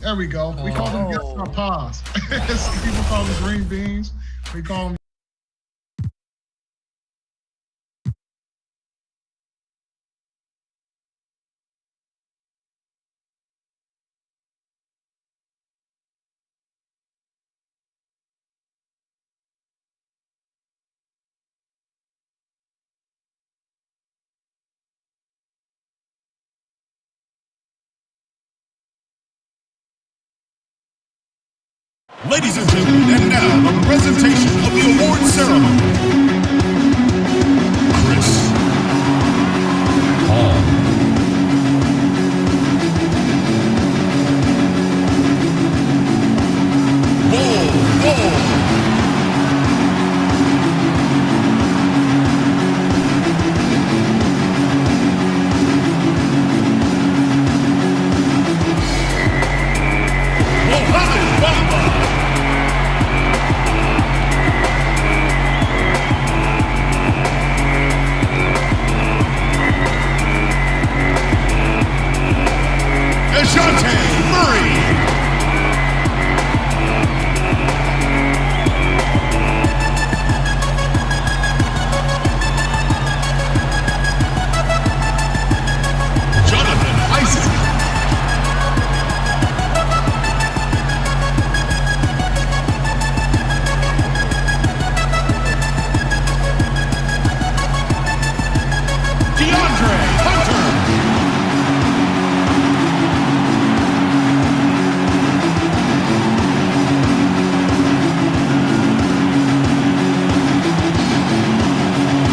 There we go. We call them guess our paws. Some people call them green beans. We call them. Ladies and gentlemen, and now the presentation of the award ceremony. Chris Paul. Bull. Mohammed Bamba. Dejounte Murray. Jonathan Isaac. DeAndre Hunter.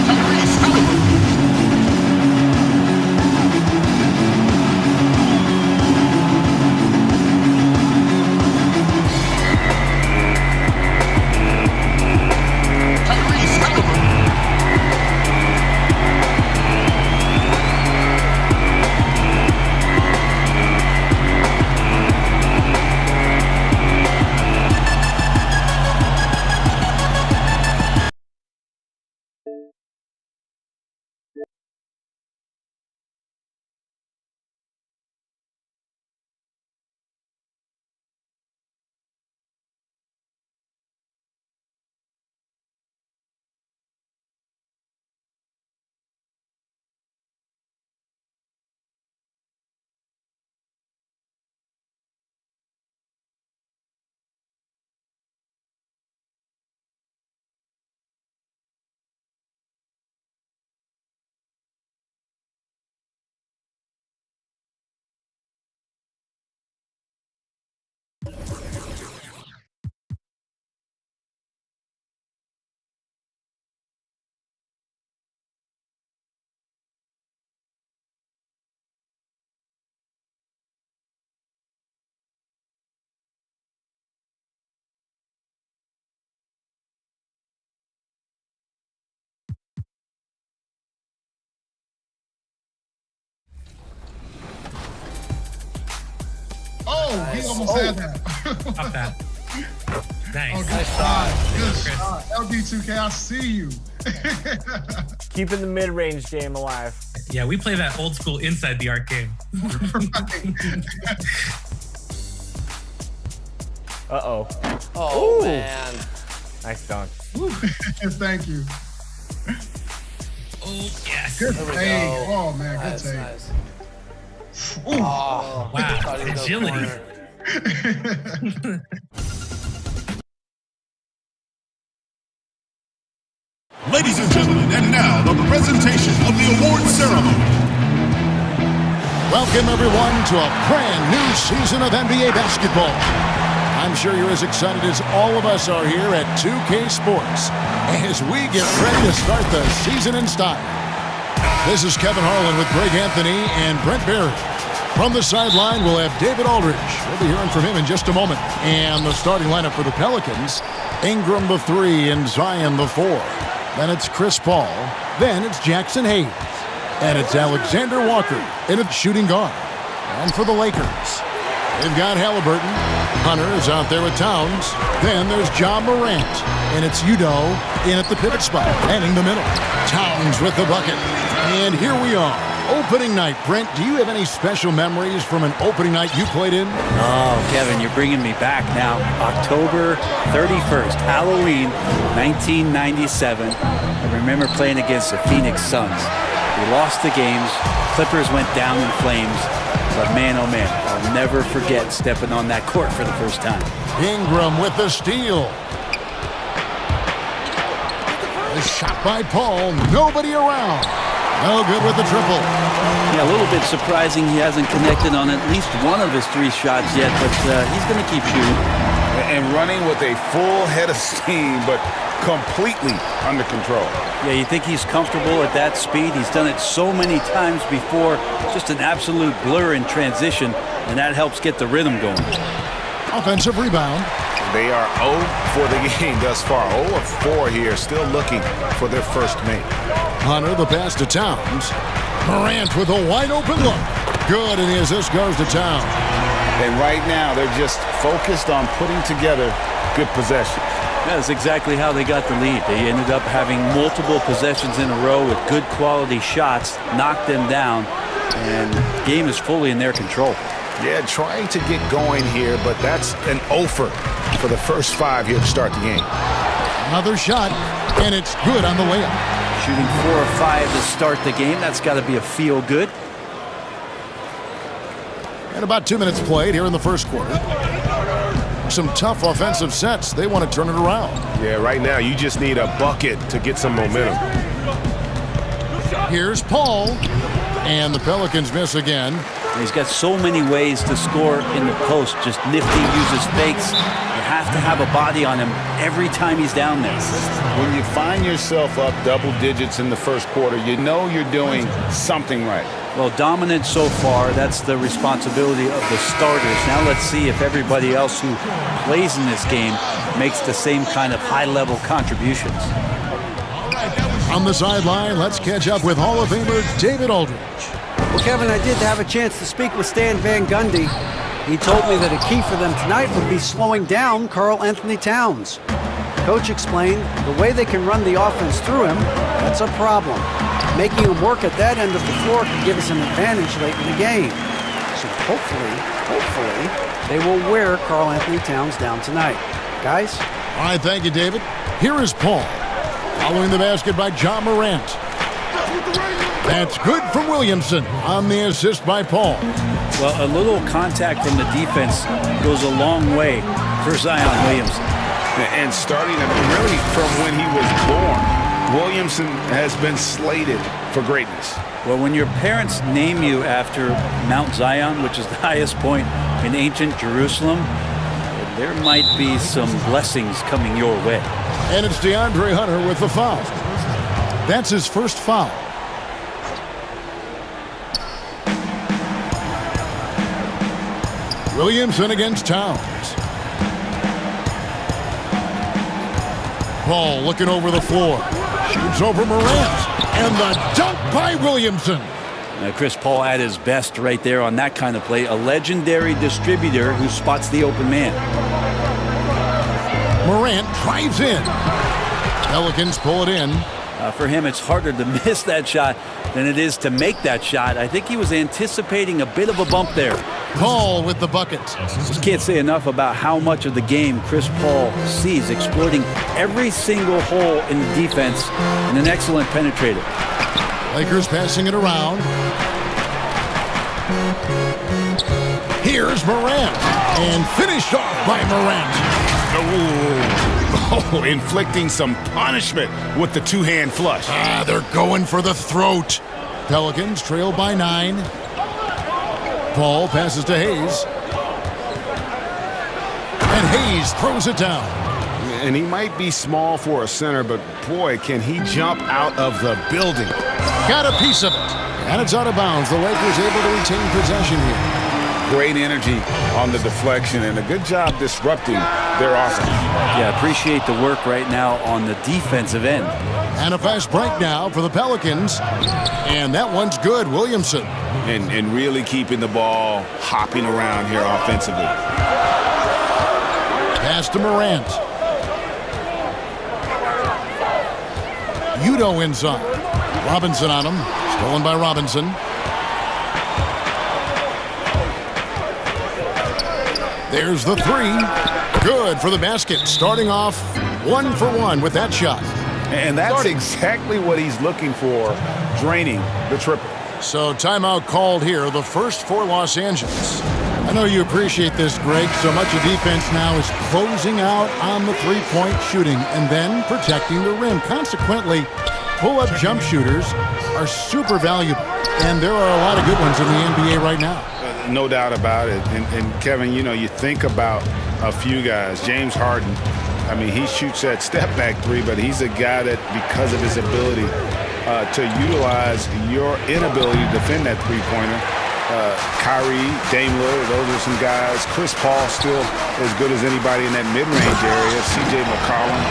Tyrese Halliburton. Tyrese Halliburton. Oh, he almost had that. Stop that. Nice. Oh, good Nice shot. Good Chris. shot. LD2K, I see you. Keeping the mid-range game alive. Yeah, we play that old school inside the arc game. Uh-oh. Oh, Ooh. man. Nice dunk. Thank you. Oh, yes. Good There we take. go. Oh, man, good That's take. nice. Ooh. Oh, Wow, thought he was agility. corner. Ladies and gentlemen, and now the presentation of the award ceremony. Welcome, everyone, to a brand new season of NBA basketball. I'm sure you're as excited as all of us are here at 2K Sports as we get ready to start the season in style. This is Kevin Harlan with Greg Anthony and Brent Barry. From the sideline, we'll have David Aldridge. We'll be hearing from him in just a moment. And the starting lineup for the Pelicans, Ingram the 3 and Zion the 4. Then it's Chris Paul. Then it's Jackson Hayes. And it's Alexander Walker in at shooting guard. And for the Lakers, they've got Halliburton. Hunter is out there with Towns. Then there's John Morant. And it's Udo in at the pivot spot, manning the middle. Towns with the bucket. And here we are Opening night. Brent, do you have any special memories from an opening night you played in? Oh, Kevin, you're bringing me back now. October 31st, Halloween, 1997. I remember playing against the Phoenix Suns. We lost the games. Clippers went down in flames. But man, oh man, I'll never forget stepping on that court for the first time. Ingram with the steal. A shot by Paul. Nobody around. No good with the triple. Yeah, a little bit surprising he hasn't connected on at least one of his 3 shots yet, but he's going to keep shooting. And running with a full head of steam, but completely under control. Yeah, you think he's comfortable at that speed? He's done it so many times before. Just an absolute blur in transition, and that helps get the rhythm going. Offensive rebound. They are 0 for the game thus far. 0 of 4 here, still looking for their first make. Hunter, the pass to Towns. Morant with a wide open look. Good, and the assist goes to Towns. And right now, they're just focused on putting together good possession. That's exactly how they got the lead. They ended up having multiple possessions in a row with good quality shots, knocked them down, and the game is fully in their control. Yeah, trying to get going here, but that's an offer for the first 5 here to start the game. Another shot, and it's good on the way up. Shooting 4 or 5 to start the game, that's got to be a feel-good. And about 2 minutes played here in the first quarter. Some tough offensive sets. They want to turn it around. Yeah, right now you just need a bucket to get some momentum. Here's Paul. And the Pelicans miss again. He's got so many ways to score in the post. Just nifty, uses fakes. You have to have a body on him every time he's down there. When you find yourself up double digits in the first quarter, you know you're doing something right. Well, dominant so far. That's the responsibility of the starters. Now let's see if everybody else who plays in this game makes the same kind of high-level contributions. On the sideline, let's catch up with Hall of Famer David Aldridge. Well, Kevin, I did have a chance to speak with Stan Van Gundy. He told me that a key for them tonight would be slowing down Karl Anthony Towns. Coach explained the way they can run the offense through him, that's a problem. Making him work at that end of the floor could give us an advantage late in the game. So hopefully, they will wear Karl Anthony Towns down tonight. Guys? All right, thank you, David. Here is Paul. Following the basket by John Morant. That's good from Williamson on the assist by Paul. Well, a little contact from the defense goes a long way for Zion Williamson. And starting really from when he was born, Williamson has been slated for greatness. Well, when your parents name you after Mount Zion, which is the highest point in ancient Jerusalem, there might be some blessings coming your way. And it's DeAndre Hunter with the foul. That's his first foul. Williamson against Towns. Paul looking over the floor. Shoots over Morant. And the dunk by Williamson. Now, Chris Paul at his best right there on that kind of play. A legendary distributor who spots the open man. Morant drives in. Pelicans pull it in. For him, it's harder to miss that shot than it is to make that shot. I think he was anticipating a bit of a bump there. Paul with the bucket. Just can't say enough about how much of the game Chris Paul sees, exploiting every single hole in the defense, and an excellent penetrator. Lakers passing it around. Here's Morant. And finished off by Morant. Oh, inflicting some punishment with the two-hand flush. They're going for the throat. Pelicans trail by 9. Paul passes to Hayes. And Hayes throws it down. And he might be small for a center, but boy, can he jump out of the building. Got a piece of it. And it's out of bounds. The Lakers able to retain possession here. Great energy on the deflection and a good job disrupting their offense. Yeah, appreciate the work right now on the defensive end. And a fast break now for the Pelicans. And that one's good, Williamson. And really keeping the ball hopping around here offensively. Pass to Morant. Udo inside. Robinson on him. Stolen by Robinson. There's the three. Good for the basket. Starting off 1 for 1 with that shot. And that's exactly what he's looking for, draining the triple. So timeout called here, the first for Los Angeles. I know you appreciate this, Greg. So much of defense now is closing out on the three-point shooting and then protecting the rim. Consequently, pull-up jump shooters are super valuable. And there are a lot of good ones in the NBA right now. No doubt about it. And Kevin, you know, you think about a few guys. James Harden, I mean, he shoots that step-back three, but he's a guy that, because of his ability to utilize your inability to defend that three-pointer, Kyrie, Dame Lillard, those are some guys. Chris Paul still as good as anybody in that mid-range area. C.J. McCollum.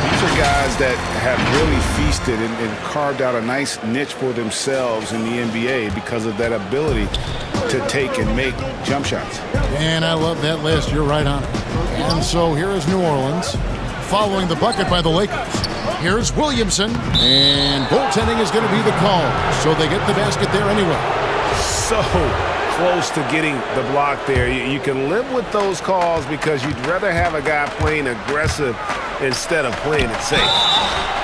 These are guys that have really feasted and carved out a nice niche for themselves in the NBA because of that ability to take and make jump shots. And I love that list. You're right on it. And so here is New Orleans following the bucket by the Lakers. Here's Williamson. And goaltending is going to be the call. So they get the basket there anyway. So close to getting the block there. You can live with those calls because you'd rather have a guy playing aggressive instead of playing it safe.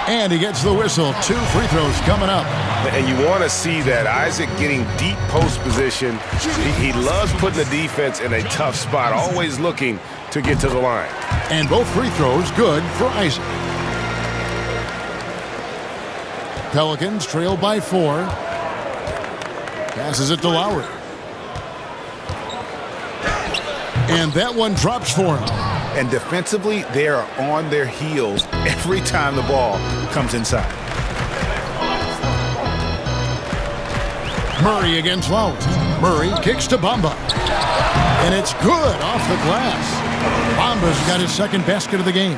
And he gets the whistle. 2 free throws coming up. And you want to see that Isaac getting deep post position. He loves putting the defense in a tough spot, always looking to get to the line. And both free throws good for Isaac. Pelicans trail by 4. Passes it to Lowry. And that one drops for him. And defensively, they are on their heels every time the ball comes inside. Murray against Lowry. Murray kicks to Bamba. And it's good off the glass. Bamba's got his second basket of the game.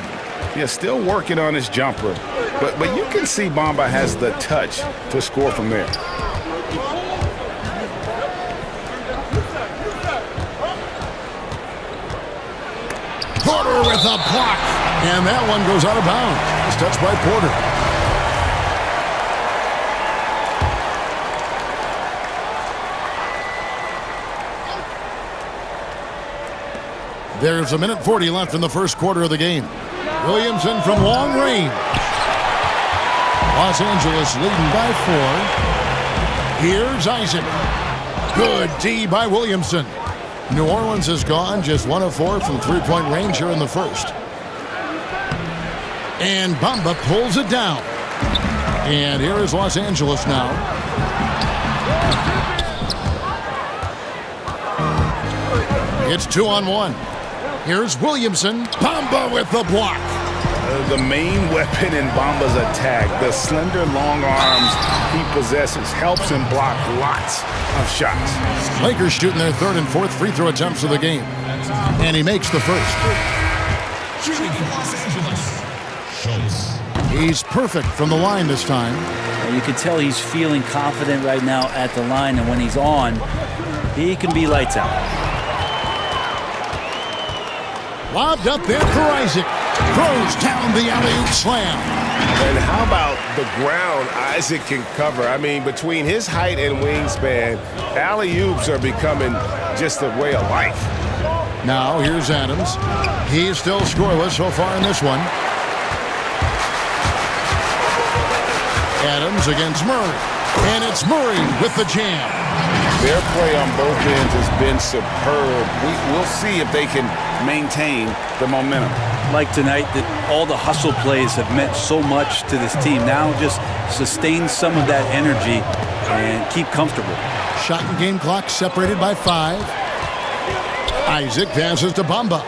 Yeah, still working on his jumper. But you can see Bamba has the touch to score from there. Porter with a block. And that one goes out of bounds. It's touched by Porter. There's 1:40 left in the first quarter of the game. Williamson from long range. Los Angeles leading by 4. Here's Isaac. Good D by Williamson. New Orleans has gone just 1 of 4 from three-point range here in the first. And Bamba pulls it down. And here is Los Angeles now. It's 2-on-1. Here's Williamson. Bamba with the block. The main weapon in Bamba's attack, the slender long arms he possesses, helps him block lots of shots. Lakers shooting their third and fourth free throw attempts of the game. And he makes the first. He's perfect from the line this time. And you can tell he's feeling confident right now at the line, and when he's on, he can be lights out. Lobbed up there for Isaac. Throws down the alley-oop slam. And how about the ground Isaac can cover? I mean, between his height and wingspan, alley-oops are becoming just a way of life. Now here's Adams. He's still scoreless so far in this one. Adams against Murray. And it's Murray with the jam. Their play on both ends has been superb. We'll see if they can maintain the momentum. Like tonight, that all the hustle plays have meant so much to this team. Now just sustain some of that energy and keep comfortable. Shot and game clock separated by 5. Isaac passes to Bamba.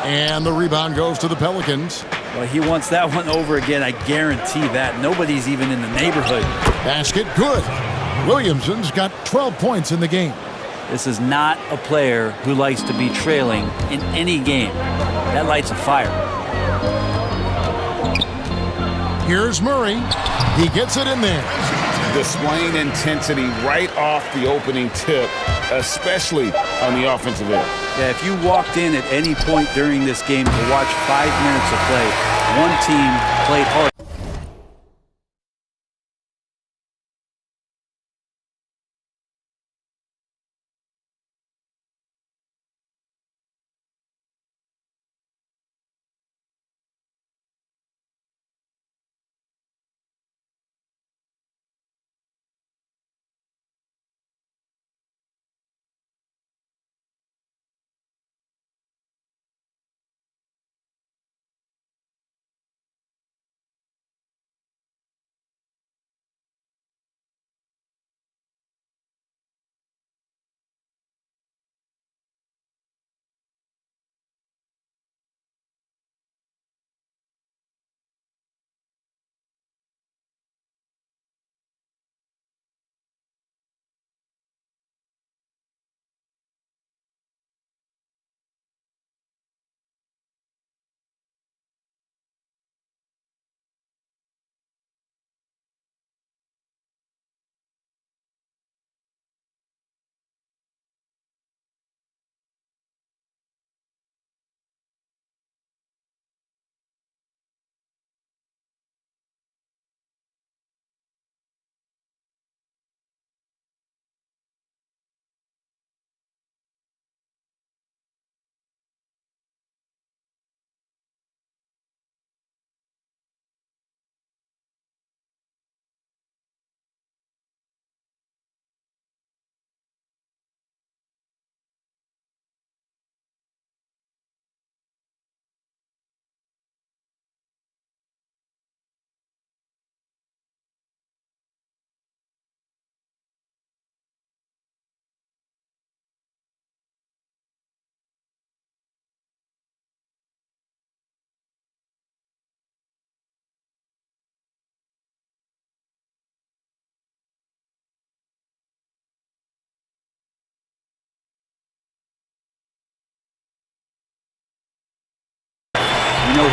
And the rebound goes to the Pelicans. Well, he wants that one over again, I guarantee that. Nobody's even in the neighborhood. Basket good. Williamson's got 12 points in the game. This is not a player who likes to be trailing in any game. That lights a fire. Here's Murray. He gets it in there. Displaying intensity right off the opening tip, especially on the offensive end. Yeah, if you walked in at any point during this game to watch 5 minutes of play, one team played hard.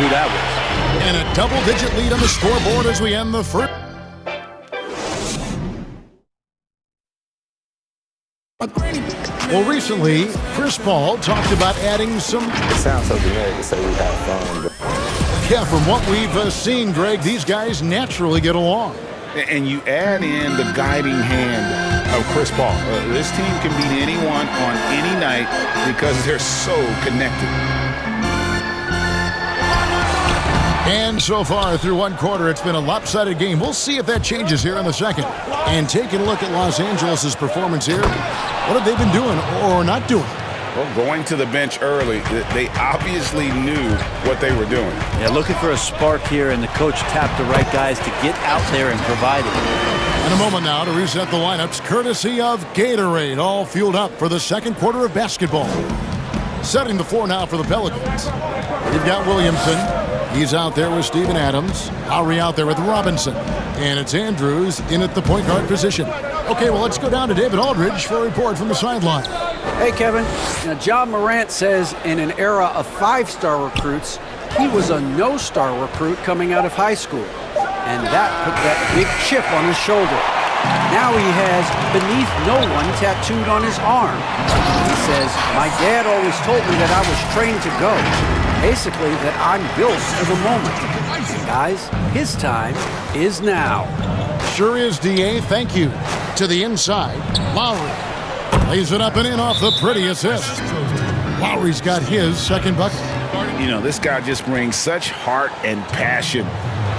who that was. And a double-digit lead on the scoreboard as we end the first. Well, recently, Chris Paul talked about adding some... It sounds so generic to say we had fun, but... Yeah, from what we've seen, Greg, these guys naturally get along. And you add in the guiding hand of Chris Paul. This team can beat anyone on any night because they're so connected. And so far through one quarter, it's been a lopsided game. We'll see if that changes here in the second. And taking a look at Los Angeles' performance here, what have they been doing or not doing? Well, going to the bench early, they obviously knew what they were doing. Yeah, looking for a spark here, and the coach tapped the right guys to get out there and provide it. In a moment now to reset the lineups, courtesy of Gatorade, all fueled up for the second quarter of basketball. Setting the floor now for the Pelicans. You've got Williamson. He's out there with Steven Adams. Lowry out there with Robinson. And it's Andrews in at the point guard position. Okay, well, let's go down to David Aldridge for a report from the sideline. Hey, Kevin. Now, John Morant says in an era of five-star recruits, he was a no-star recruit coming out of high school. And that put that big chip on his shoulder. Now he has beneath no one tattooed on his arm. He says, my dad always told me that I was trained to go. Basically, that I'm built for the moment. Guys, his time is now. Sure is, D.A. Thank you. To the inside, Lowry lays it up and in off the pretty assist. Lowry's got his second bucket. You know, this guy just brings such heart and passion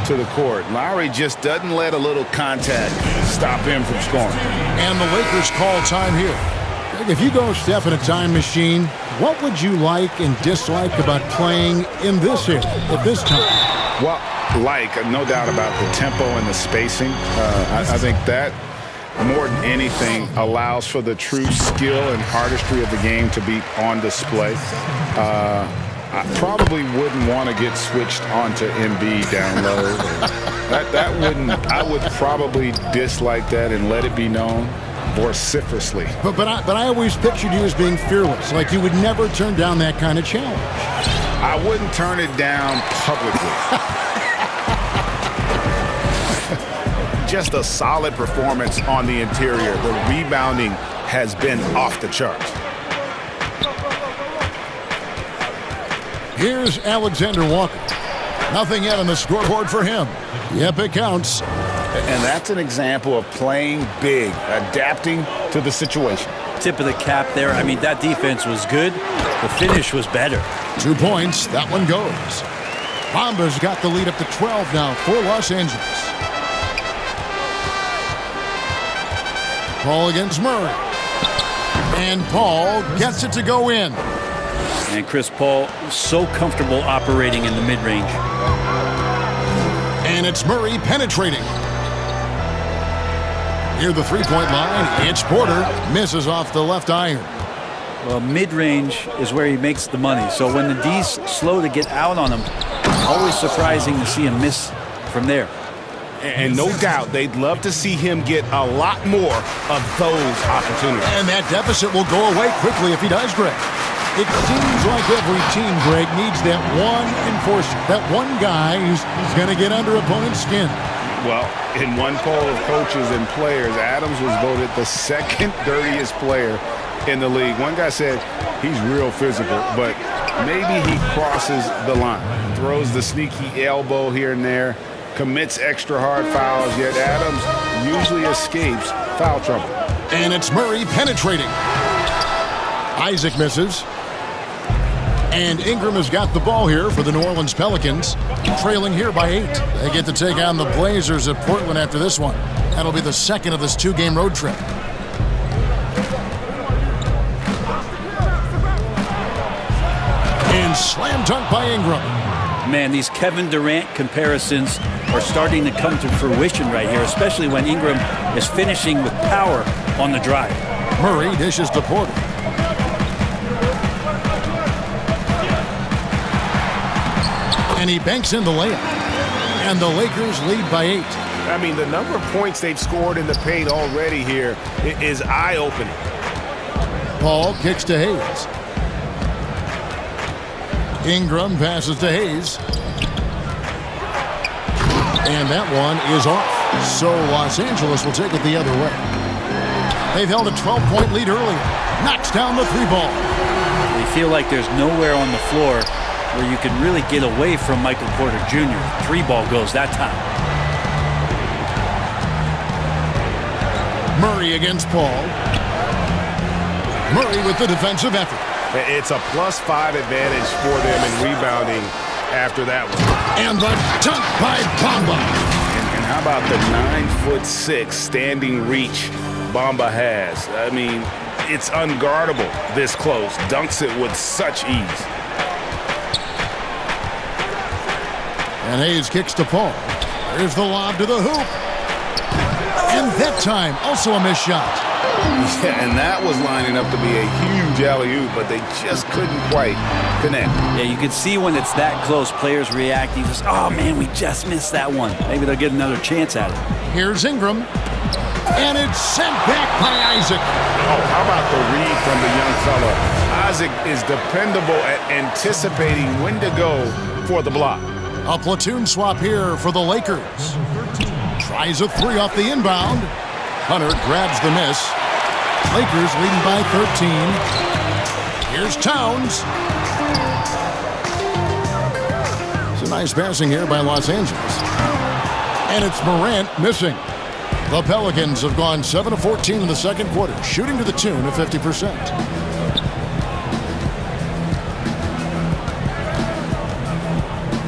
to the court. Lowry just doesn't let a little contact stop him from scoring. And the Lakers call time here. If you go step in a time machine, what would you like and dislike about playing in this area at this time? Well, no doubt about the tempo and the spacing. I think that, more than anything, allows for the true skill and artistry of the game to be on display. I probably wouldn't want to get switched onto Embiid down low. I would probably dislike that and let it be known vociferously. But I always pictured you as being fearless, like you would never turn down that kind of challenge. I wouldn't turn it down publicly. Just a solid performance on the interior. The rebounding has been off the charts. Here's Alexander Walker. Nothing yet on the scoreboard for him. Yep, it counts. And that's an example of playing big, adapting to the situation. Tip of the cap there. I mean, that defense was good. The finish was better. 2 points. That one goes. Bombers got the lead up to 12 now for Los Angeles. Paul against Murray. And Paul gets it to go in. And Chris Paul so comfortable operating in the mid-range. And it's Murray penetrating. Near the three-point line, it's Porter. Misses off the left iron. Well, mid-range is where he makes the money. So when the D's slow to get out on him, always surprising to see him miss from there. And no doubt they'd love to see him get a lot more of those opportunities. And that deficit will go away quickly if he does, Greg. It seems like every team, Greg, needs that one enforcer, that one guy who's going to get under opponent's skin. Well, in one poll of coaches and players, Adams was voted the second dirtiest player in the league. One guy said he's real physical, but maybe he crosses the line. Throws the sneaky elbow here and there, commits extra hard fouls, yet Adams usually escapes foul trouble. And it's Murray penetrating. Isaac misses. And Ingram has got the ball here for the New Orleans Pelicans, trailing here by 8. They get to take on the Blazers at Portland after this one. That'll be the second of this 2-game road trip. And slam dunk by Ingram. Man, these Kevin Durant comparisons are starting to come to fruition right here, especially when Ingram is finishing with power on the drive. Murray dishes to Porter. And he banks in the layup. And the Lakers lead by 8. I mean, the number of points they've scored in the paint already here is eye-opening. Paul kicks to Hayes. Ingram passes to Hayes. And that one is off. So Los Angeles will take it the other way. They've held a 12-point lead earlier. Knocks down the 3-ball. They feel like there's nowhere on the floor where you can really get away from Michael Porter Jr. 3-ball goes that time. Murray against Paul. Murray with the defensive effort. It's a +5 advantage for them in rebounding after that one. And the dunk by Bamba. And how about the 9'6" standing reach Bamba has? I mean, it's unguardable this close. Dunks it with such ease. And Hayes kicks to Paul. Here's the lob to the hoop. And that time, also a missed shot. Yeah, and that was lining up to be a huge alley-oop, but they just couldn't quite connect. Yeah, you can see when it's that close, players react. You just, oh man, we just missed that one. Maybe they'll get another chance at it. Here's Ingram. And it's sent back by Isaac. Oh, how about the read from the young fella? Isaac is dependable at anticipating when to go for the block. A platoon swap here for the Lakers. Tries a 3 off the inbound. Hunter grabs the miss. Lakers leading by 13. Here's Towns. It's a nice passing here by Los Angeles. And it's Morant missing. The Pelicans have gone 7 of 14 in the second quarter, shooting to the tune of 50%.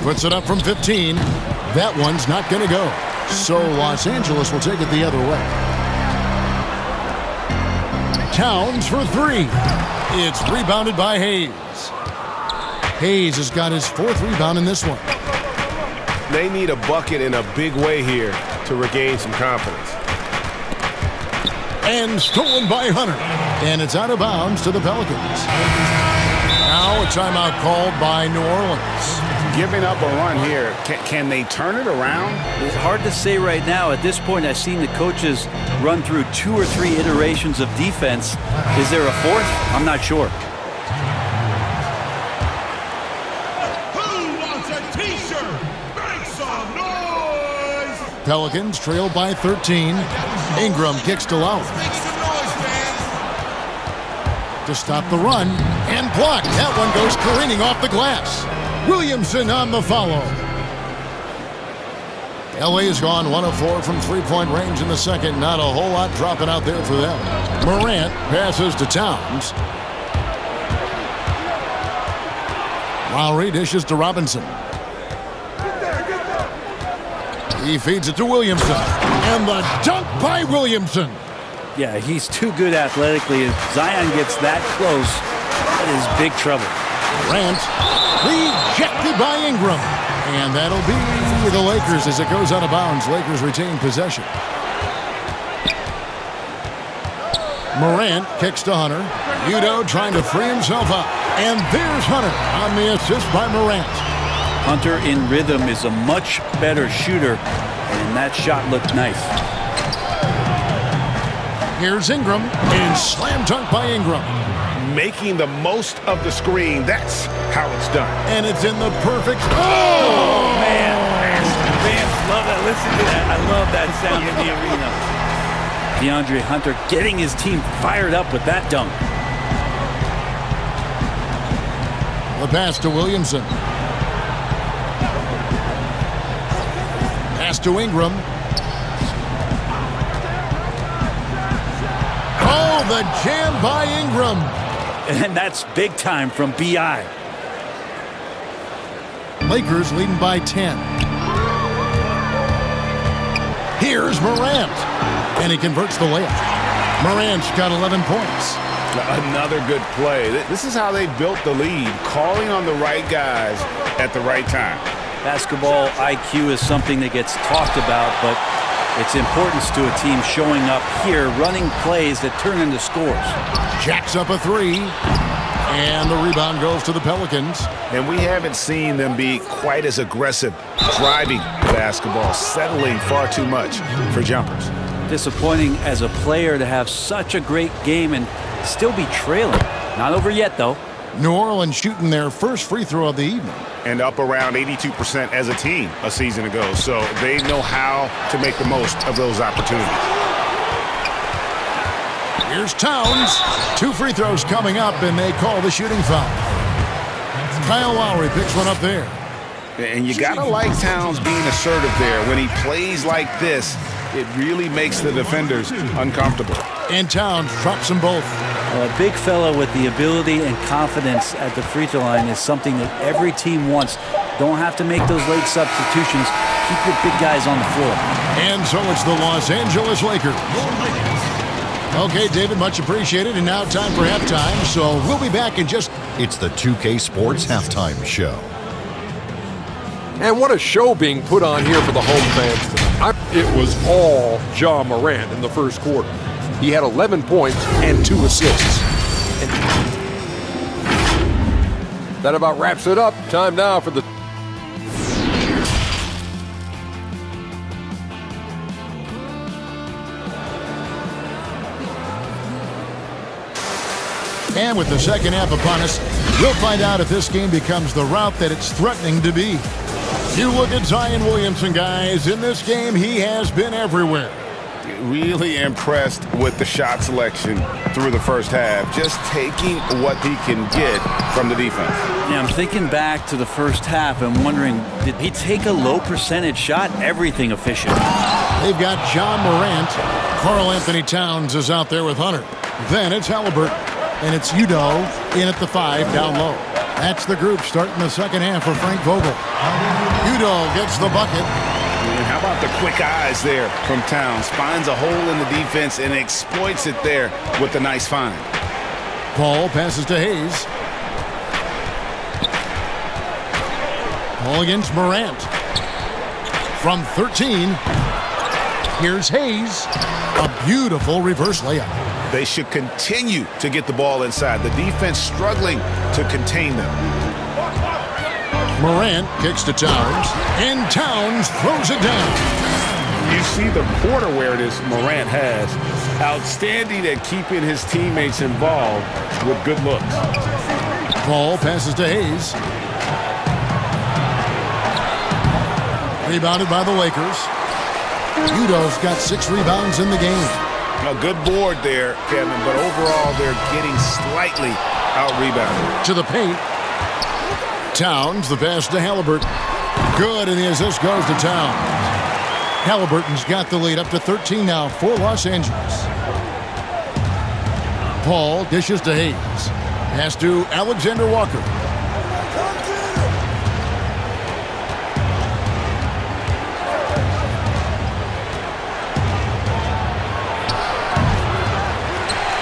Puts it up from 15. That one's not going to go. So Los Angeles will take it the other way. Towns for 3. It's rebounded by Hayes. Hayes has got his 4th rebound in this one. They need a bucket in a big way here to regain some confidence. And stolen by Hunter. And it's out of bounds to the Pelicans. Now a timeout called by New Orleans. Giving up a run here. Can they turn it around? It's hard to say right now. At this point, I've seen the coaches run through 2 or 3 iterations of defense. Is there a 4th? I'm not sure. Who wants a t-shirt? Make some noise! Pelicans trail by 13. Ingram kicks to Lowry. Make some noise, fans! To stop the run. And blocked. That one goes careening off the glass. Williamson on the follow. LA has gone 1 of 4 from 3-point range in the second. Not a whole lot dropping out there for them. Morant passes to Towns. Lowry dishes to Robinson. He feeds it to Williamson. And the dunk by Williamson. Yeah, he's too good athletically. If Zion gets that close, that is big trouble. Morant rejected by Ingram. And that'll be the Lakers as it goes out of bounds. Lakers retain possession. Morant kicks to Hunter. Udo trying to free himself up. And there's Hunter on the assist by Morant. Hunter in rhythm is a much better shooter, and that shot looked nice. Here's Ingram. And slam dunk by Ingram. Making the most of the screen. That's how it's done. And it's in the perfect... Oh, man. Fans love that. Listen to that. I love that sound in the arena. DeAndre Hunter getting his team fired up with that dunk. The pass to Williamson. Pass to Ingram. Oh, the jam by Ingram. And that's big time from B.I. Lakers leading by 10. Here's Morant. And he converts the layup. Morant's got 11 points. Another good play. This is how they built the lead, calling on the right guys at the right time. Basketball IQ is something that gets talked about, but its importance to a team showing up here, running plays that turn into scores. Jacks up a 3. And the rebound goes to the Pelicans. And we haven't seen them be quite as aggressive driving basketball, settling far too much for jumpers. Disappointing as a player to have such a great game and still be trailing. Not over yet, though. New Orleans shooting their first free throw of the evening. And up around 82% as a team a season ago. So they know how to make the most of those opportunities. Here's Towns. 2 free throws coming up, and they call the shooting foul. Kyle Lowry picks one up there. And you got to like Towns being assertive there. When he plays like this, it really makes the defenders uncomfortable. And Towns drops them both. A big fella with the ability and confidence at the free throw line is something that every team wants. Don't have to make those late substitutions. Keep your big guys on the floor. And so it's the Los Angeles Lakers. Okay, David, much appreciated. And now time for halftime. So we'll be back in just... It's the 2K Sports Halftime Show. And what a show being put on here for the home fans tonight. It was all Ja Morant in the first quarter. He had 11 points and 2 assists. And that about wraps it up. Time now for the... And with the second half upon us, we'll find out if this game becomes the route that it's threatening to be. You look at Zion Williamson, guys. In this game, he has been everywhere. Really impressed with the shot selection through the first half. Just taking what he can get from the defense. Yeah, I'm thinking back to the first half and wondering, did he take a low percentage shot? Everything efficient. They've got John Morant. Karl Anthony Towns is out there with Hunter. Then it's Halliburton. And it's Udoh in at the 5 down low. That's the group starting the second half for Frank Vogel. Udoh gets the bucket. And how about the quick eyes there from Towns? Finds a hole in the defense and exploits it there with a nice find. Paul passes to Hayes. Paul against Morant. From 13, here's Hayes. A beautiful reverse layup. They should continue to get the ball inside. The defense struggling to contain them. Morant kicks to Towns, and Towns throws it down. You see the quarter awareness Morant has. Outstanding at keeping his teammates involved with good looks. Paul passes to Hayes. Rebounded by the Lakers. Udoh's got 6 rebounds in the game. A good board there, Kevin, but overall they're getting slightly out-rebounded. To the paint. Towns, the pass to Halliburton. Good, and the assist goes to Towns. Halliburton's got the lead up to 13 now for Los Angeles. Paul dishes to Hayes. Pass to Alexander Walker.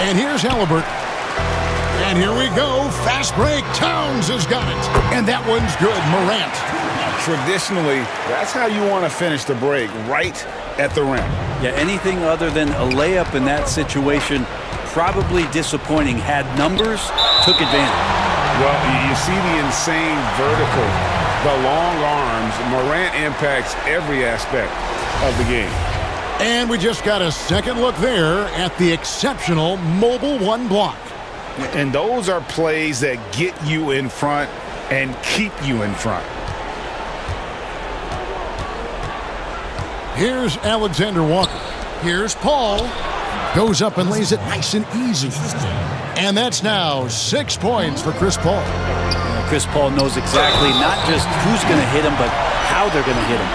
And here's Halliburton. And here we go. Fast break. Towns has got it. And that one's good. Morant. Traditionally, that's how you want to finish the break, right at the rim. Yeah, anything other than a layup in that situation, probably disappointing. Had numbers, took advantage. Well, you see the insane vertical, the long arms. Morant impacts every aspect of the game. And we just got a second look there at the exceptional Mobile One block. And those are plays that get you in front and keep you in front. Here's Alexander Walker. Here's Paul. Goes up and lays it nice and easy. And that's now 6 points for Chris Paul. Chris Paul knows exactly not just who's going to hit him, but how they're going to hit him.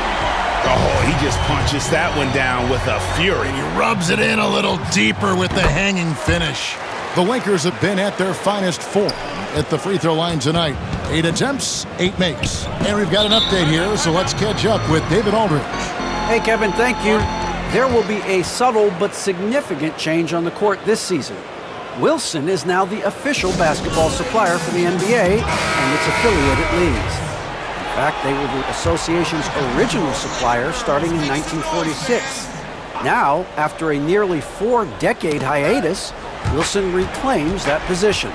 Oh, he just punches that one down with a fury. He rubs it in a little deeper with the hanging finish. The Lakers have been at their finest form at the free throw line tonight. 8 attempts, 8 makes. And we've got an update here, so let's catch up with David Aldridge. Hey, Kevin, thank you. There will be a subtle but significant change on the court this season. Wilson is now the official basketball supplier for the NBA and its affiliated leagues. In fact, they were the association's original supplier starting in 1946. Now, after a nearly 4-decade hiatus, Wilson reclaims that position.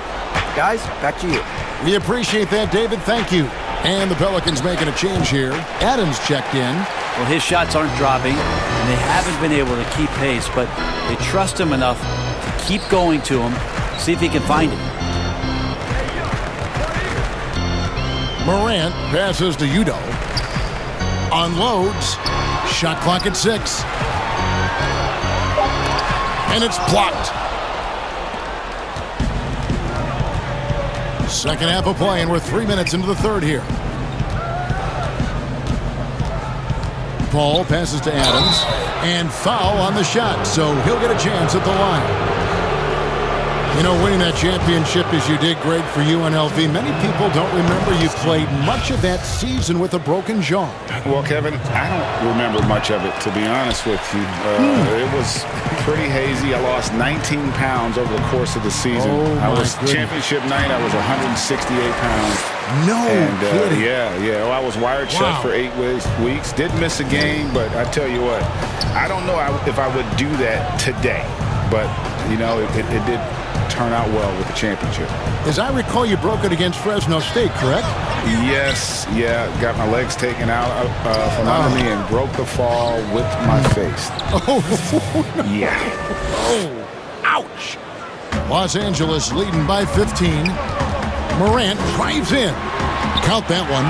Guys, back to you. We appreciate that, David. Thank you. And the Pelicans making a change here. Adams checked in. Well, his shots aren't dropping, and they haven't been able to keep pace, but they trust him enough to keep going to him, see if he can find it. Morant passes to Udo. Unloads. Shot clock at 6. And it's blocked. Second half of play, and we're 3 minutes into the third here. Paul passes to Adams, and foul on the shot, so he'll get a chance at the line. You know, winning that championship as you did, Greg, for UNLV, many people don't remember you played much of that season with a broken jaw. Well, Kevin, I don't remember much of it, to be honest with you. It was pretty hazy. I lost 19 pounds over the course of the season. Championship night, I was 168 pounds. No kidding. Yeah. Well, I was wired shut for 8 weeks. Did miss a game, but I tell you what, I don't know if I would do that today. But, you know, it did turn out well with the championship. As I recall, you broke it against Fresno State, correct? Yes, got my legs taken out from under me and broke the fall with my face. Yeah. Oh, ouch. Los Angeles leading by 15. Morant drives in. Count that one.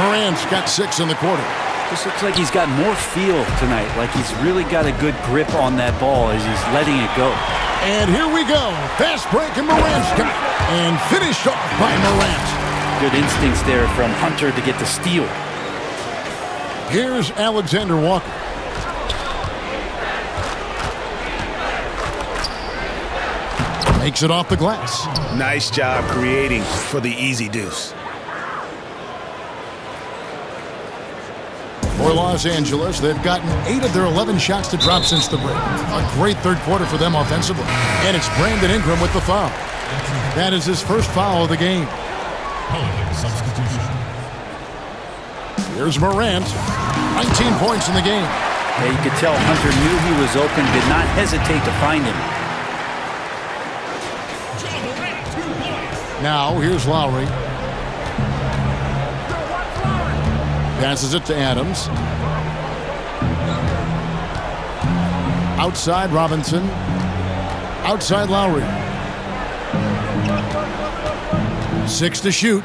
Morant's got 6 in the quarter. This looks like he's got more feel tonight, like he's really got a good grip on that ball as he's letting it go. And here we go. Fast break, and Morant's got it. And finished off by Morant. Good instincts there from Hunter to get the steal. Here's Alexander Walker. Makes it off the glass. Nice job creating for the easy deuce. For Los Angeles, they've gotten 8 of their 11 shots to drop since the break. A great third quarter for them offensively. And it's Brandon Ingram with the foul. That is his first foul of the game. Here's Morant. 19 points in the game. Yeah, you could tell Hunter knew he was open, did not hesitate to find him. Now, here's Lowry. Passes it to Adams. Outside Robinson. Outside Lowry. 6 to shoot.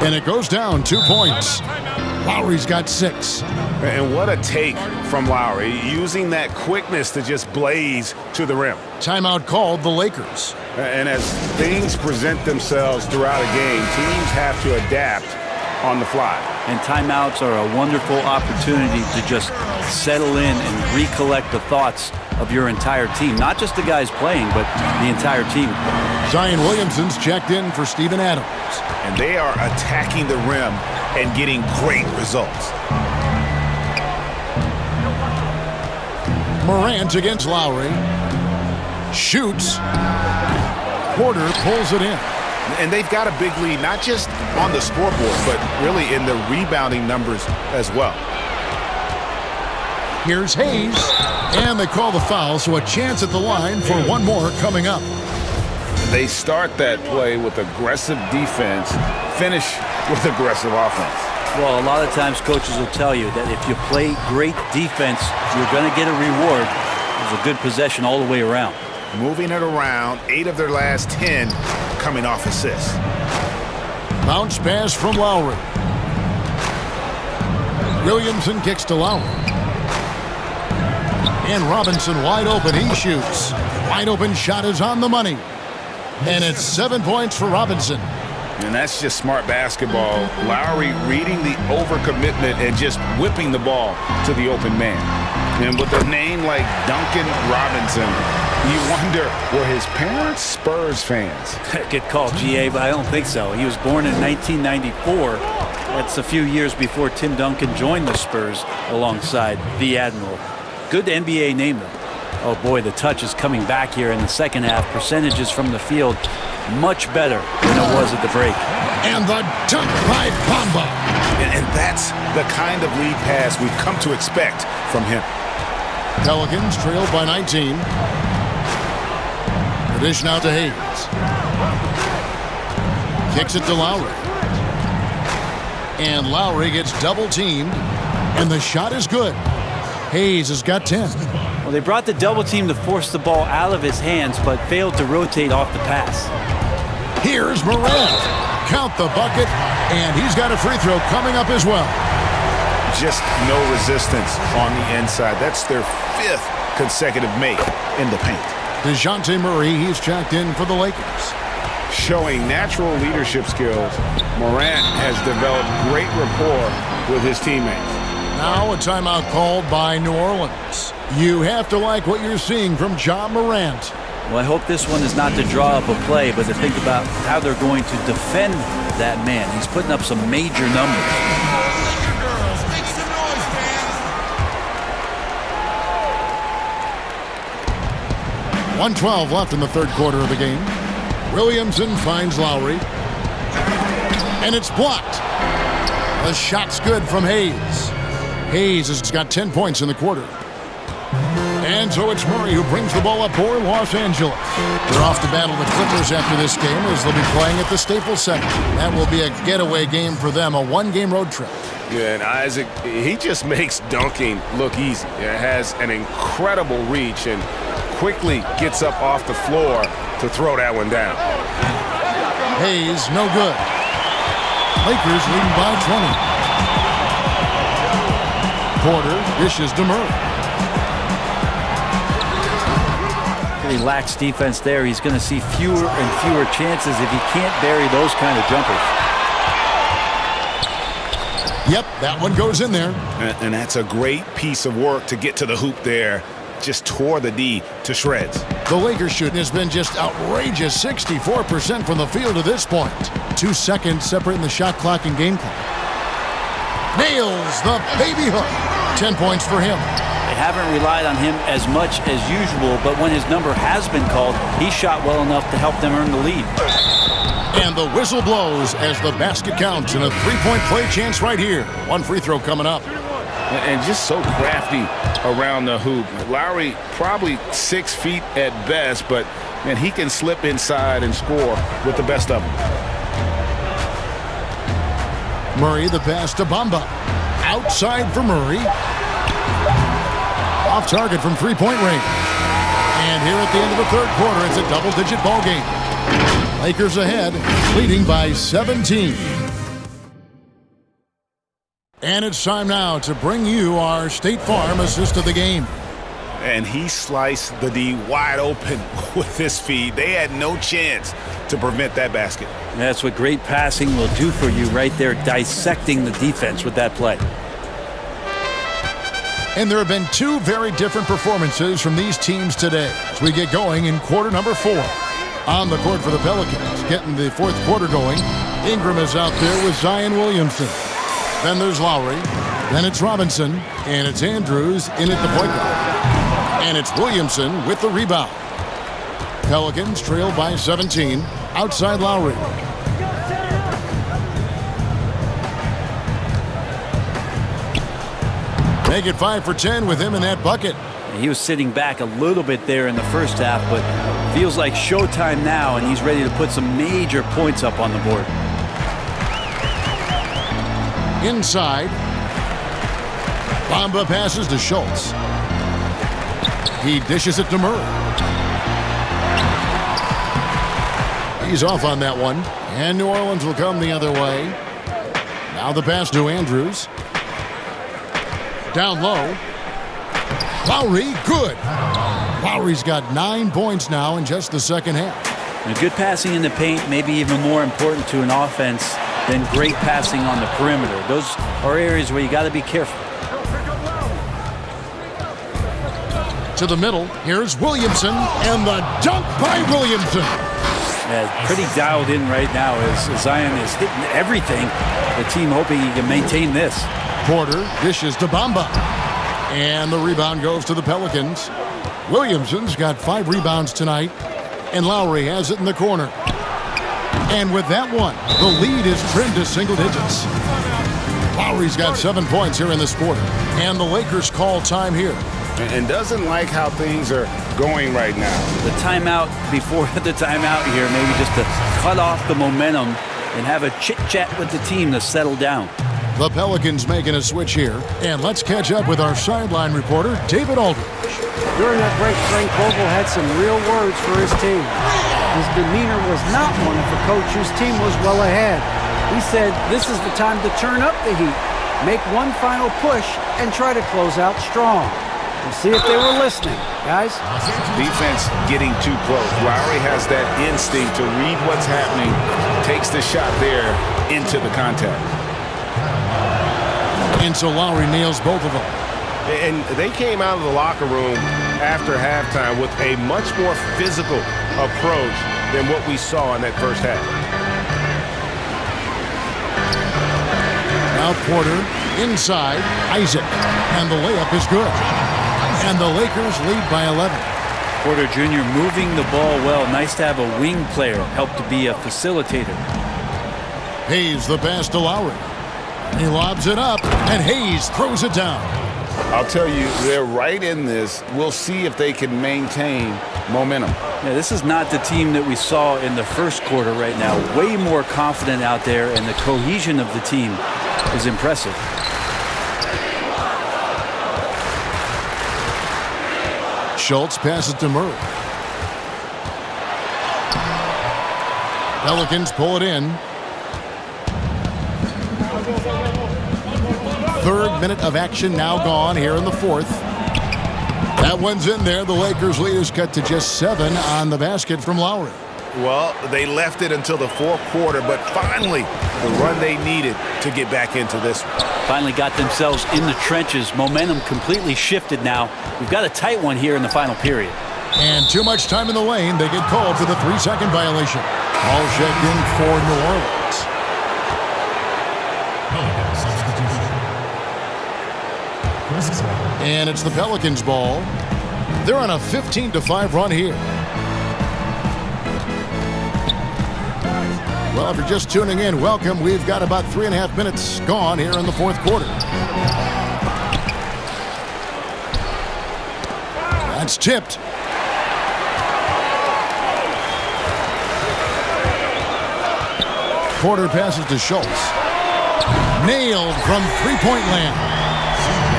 And it goes down 2 points. Lowry's got 6. And what a take from Lowry, using that quickness to just blaze to the rim. Timeout called the Lakers. And as things present themselves throughout a game, teams have to adapt on the fly. And timeouts are a wonderful opportunity to just settle in and recollect the thoughts of your entire team. Not just the guys playing, but the entire team. Zion Williamson's checked in for Steven Adams. And they are attacking the rim and getting great results. Morant against Lowry. Shoots. Porter pulls it in. And they've got a big lead, not just on the scoreboard, but really in the rebounding numbers as well. Here's Hayes. And they call the foul, so a chance at the line for one more coming up. They start that play with aggressive defense, finish with aggressive offense. Well, a lot of times coaches will tell you that if you play great defense, you're going to get a reward. It was a good possession all the way around. Moving it around, 8 of their last 10 coming off assists. Bounce pass from Lowry. Williamson kicks to Lowry. And Robinson wide open. He shoots. Wide open shot is on the money. And it's 7 points for Robinson. And that's just smart basketball. Lowry reading the overcommitment and just whipping the ball to the open man. And with a name like Duncan Robinson, you wonder, were his parents Spurs fans? Good call, GA, but I don't think so. He was born in 1994. That's a few years before Tim Duncan joined the Spurs alongside the Admiral. Good NBA name, though. Oh, boy, the touch is coming back here in the second half. Percentages from the field much better than it was at the break. And the dunk by Bamba. And that's the kind of lead pass we've come to expect from him. Pelicans trailed by 19. The dish now to Hayes. Kicks it to Lowry. And Lowry gets double teamed. And the shot is good. Hayes has got 10. Well, they brought the double team to force the ball out of his hands, but failed to rotate off the pass. Here's Morant. count the bucket, and he's got a free throw coming up as well. Just no resistance on the inside. That's their 5th consecutive make in the paint. DeJounte Murray, he's checked in for the Lakers. Showing natural leadership skills, Morant has developed great rapport with his teammates. Now a timeout called by New Orleans. You have to like what you're seeing from Ja Morant. Well, I hope this one is not to draw up a play, but to think about how they're going to defend that man. He's putting up some major numbers. 1:12 left in the third quarter of the game. Williamson finds Lowry. And it's blocked. The shot's good from Hayes. Hayes has got 10 points in the quarter. And so it's Murray who brings the ball up for Los Angeles. They're off to battle the Clippers after this game as they'll be playing at the Staples Center. That will be a getaway game for them, a one-game road trip. Yeah, and Isaac, he just makes dunking look easy. It has an incredible reach and quickly gets up off the floor to throw that one down. Hayes, no good. Lakers leading by 20. Porter dishes to Murray. He lacks defense there. He's going to see fewer and fewer chances if he can't bury those kind of jumpers. Yep, that one goes in there. And that's a great piece of work to get to the hoop there. Just tore the D to shreds. The Lakers shooting has been just outrageous, 64% from the field to this point. 2 seconds separating the shot clock and game clock. Nails the baby hook. 10 points for him. They haven't relied on him as much as usual, but when his number has been called, he shot well enough to help them earn the lead. And the whistle blows as the basket counts and a three-point play chance right here. One free throw coming up. And just so crafty around the hoop. Lowry probably 6 feet at best, but man, he can slip inside and score with the best of them. Murray, the pass to Bamba. Outside for Murray. Off target from three-point range. And here at the end of the third quarter, it's a double-digit ball game. Lakers ahead, leading by 17. And it's time now to bring you our State Farm assist of the game. And he sliced the D wide open with his feed. They had no chance to prevent that basket. That's what great passing will do for you right there, dissecting the defense with that play. And there have been two very different performances from these teams today as we get going in quarter number 4. On the court for the Pelicans, getting the fourth quarter going. Ingram is out there with Zion Williamson. Then there's Lowry. Then it's Robinson. And it's Andrews in at the point guard. And it's Williamson with the rebound. Pelicans trail by 17. Outside Lowry. Make it 5 for 10 with him in that bucket. He was sitting back a little bit there in the first half, but feels like showtime now, and he's ready to put some major points up on the board. Inside. Bamba passes to Schultz. He dishes it to Murray. He's off on that one. And New Orleans will come the other way. Now the pass to Andrews. Down low. Lowry, good. Lowry's got 9 points now in just the second half. And good passing in the paint may be even more important to an offense than great passing on the perimeter. Those are areas where you got to be careful. To the middle, here's Williamson, and the dunk by Williamson. Yeah, pretty dialed in right now as Zion is hitting everything. The team hoping he can maintain this. Porter dishes to Bamba. And the rebound goes to the Pelicans. Williamson's got 5 rebounds tonight. And Lowry has it in the corner. And with that one, the lead is trimmed to single digits. Lowry's got 7 points here in this quarter. And the Lakers call time here. And doesn't like how things are going right now. The timeout before the timeout here, maybe just to cut off the momentum and have a chit-chat with the team to settle down. The Pelicans making a switch here. And let's catch up with our sideline reporter, David Aldridge. During that break, Frank Vogel had some real words for his team. His demeanor was not one of a coach whose team was well ahead. He said this is the time to turn up the heat, make one final push, and try to close out strong. We'll see if they were listening, guys. Defense getting too close. Lowry has that instinct to read what's happening, takes the shot there into the contact. And so Lowry nails both of them. And they came out of the locker room after halftime with a much more physical approach than what we saw in that first half. Now Porter inside, Isaac, and the layup is good. And the Lakers lead by 11. Porter Jr. moving the ball well. Nice to have a wing player help to be a facilitator. Hayes the pass to Lowry. He lobs it up, and Hayes throws it down. I'll tell you, they're right in this. We'll see if they can maintain momentum. Yeah, this is not the team that we saw in the first quarter right now. Way more confident out there, and the cohesion of the team is impressive. Schultz passes to Murray. Pelicans pull it in. Third minute of action now gone here in the fourth. That one's in there. The Lakers lead is cut to just 7 on the basket from Lowry. Well, they left it until the fourth quarter, but finally the run they needed to get back into this one. Finally got themselves in the trenches. Momentum completely shifted now. We've got a tight one here in the final period. And too much time in the lane. They get called for the 3-second violation. All checked in for New Orleans. And it's the Pelicans' ball. They're on a 15-5 run here. Well, if you're just tuning in, welcome. We've got about 3.5 minutes gone here in the fourth quarter. That's tipped. Porter passes to Schultz. Nailed from three-point land.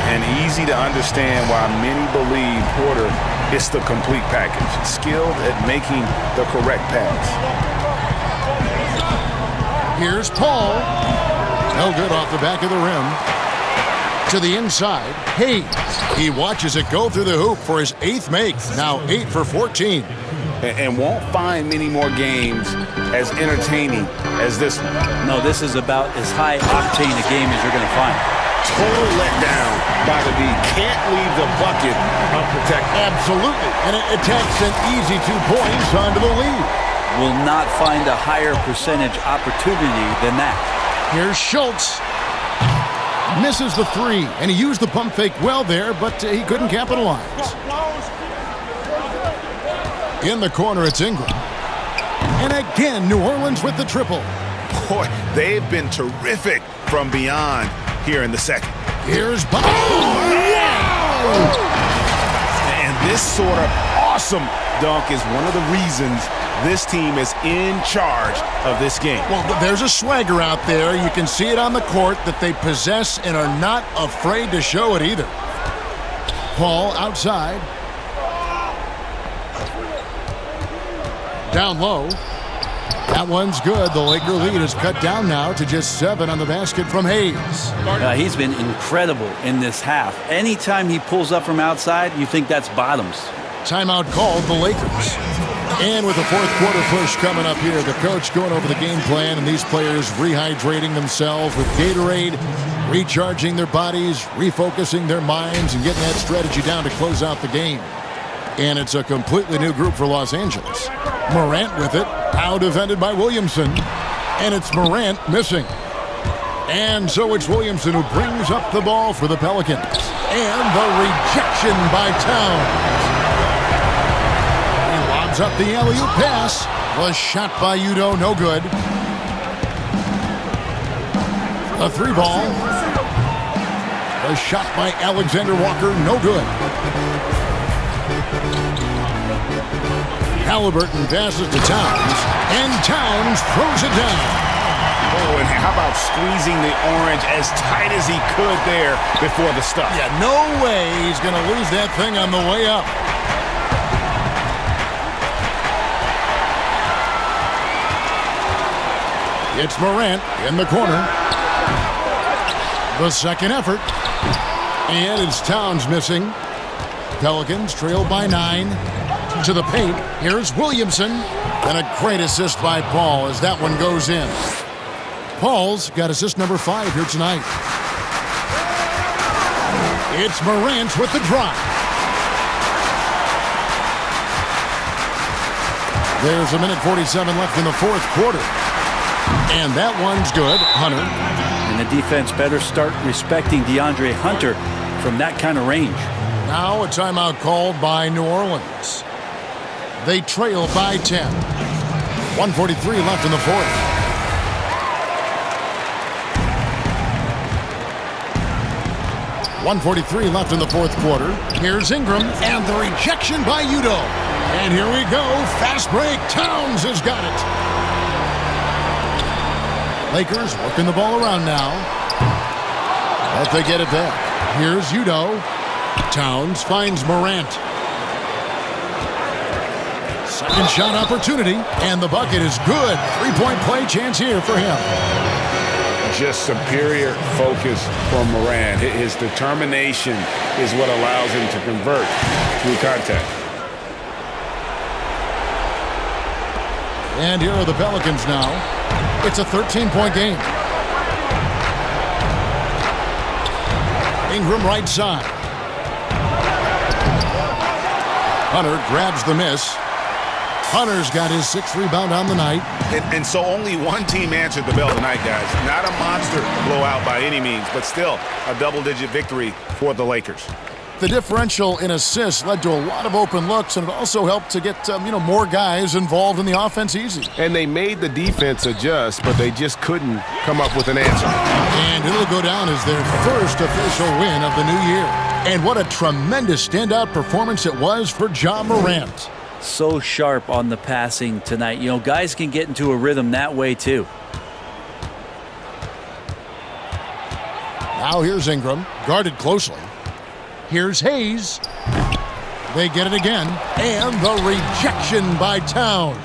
And easy to understand why many believe Porter is the complete package. Skilled at making the correct pass. Here's Paul. No good off the back of the rim. To the inside, Hayes. He watches it go through the hoop for his 8th make. Now 8 for 14. And won't find many more games as entertaining as this one. No, this is about as high octane a game as you're going to find. Total letdown by the D. Can't leave the bucket unprotected. Absolutely. And it takes an easy 2 points onto the lead. Will not find a higher percentage opportunity than that. Here's Schultz. Misses the 3, and he used the pump fake well there, but he couldn't capitalize. In the corner, it's Ingram. And again, New Orleans with the triple. Boy, they've been terrific from beyond here in the second. Here's Bob. And this sort of awesome dunk is one of the reasons this team is in charge of this game. Well, there's a swagger out there. You can see it on the court that they possess and are not afraid to show it either. Paul outside. Down low. That one's good. The Laker lead is cut down now to just 7 on the basket from Hayes. He's been incredible in this half. Anytime he pulls up from outside, you think that's bottoms. Timeout called the Lakers. And with the fourth quarter push coming up here, the coach going over the game plan and these players rehydrating themselves with Gatorade, recharging their bodies, refocusing their minds, and getting that strategy down to close out the game. And it's a completely new group for Los Angeles. Morant with it, now defended by Williamson. And it's Morant missing. And so it's Williamson who brings up the ball for the Pelicans. And the rejection by Towns. Up the alley-oop pass. Was shot by Udo, no good. A 3-ball. Was shot by Alexander Walker, no good. Halliburton passes to Towns, and Towns throws it down. Oh, and how about squeezing the orange as tight as he could there before the stuff? Yeah, no way he's going to lose that thing on the way up. It's Morant in the corner. The second effort. And it's Towns missing. Pelicans trail by 9. To the paint. Here's Williamson. And a great assist by Paul as that one goes in. Paul's got assist number 5 here tonight. It's Morant with the drive. There's a minute 47 left in the fourth quarter. And that one's good. Hunter. And the defense better start respecting DeAndre Hunter from that kind of range. Now a timeout called by New Orleans. They trail by 10. 1:43 left in the fourth. .143 left in the fourth quarter. Here's Ingram, and the rejection by Udo. And here we go. Fast break. Towns has got it. Lakers working the ball around now. But they get it back. Here's Udo. Towns finds Morant. Second shot opportunity, and the bucket is good. Three-point play chance here for him. Just superior focus from Morant. His determination is what allows him to convert through contact. And here are the Pelicans now. It's a 13-point game. Ingram right side. Hunter grabs the miss. Hunter's got his 6th rebound on the night. And so only one team answered the bell tonight, guys. Not a monster blowout by any means, but still a double-digit victory for the Lakers. The differential in assists led to a lot of open looks, and it also helped to get more guys involved in the offense easy. And they made the defense adjust, but they just couldn't come up with an answer. And it'll go down as their first official win of the new year. And what a tremendous standout performance it was for Ja Morant. So sharp on the passing tonight. You know, guys can get into a rhythm that way too. Now here's Ingram, guarded closely. Here's Hayes. They get it again. And the rejection by Towns.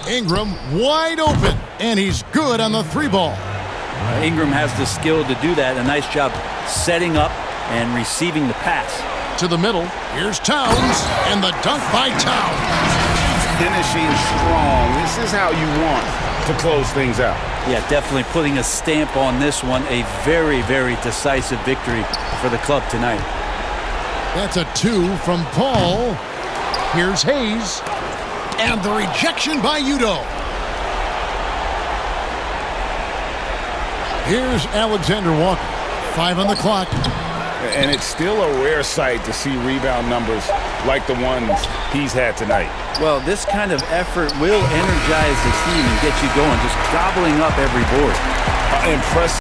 Ingram wide open, and he's good on the 3-ball. Ingram has the skill to do that. A nice job setting up and receiving the pass. To the middle. Here's Towns, and the dunk by Towns. Finishing strong. This is how you want to close things out. Yeah, definitely putting a stamp on this one. A very, very decisive victory for the club tonight. That's a 2 from Paul. Here's Hayes. And the rejection by Udo. Here's Alexander Walker. 5 on the clock. And it's still a rare sight to see rebound numbers like the ones he's had tonight. Well, this kind of effort will energize the team and get you going, just gobbling up every board. Impressive.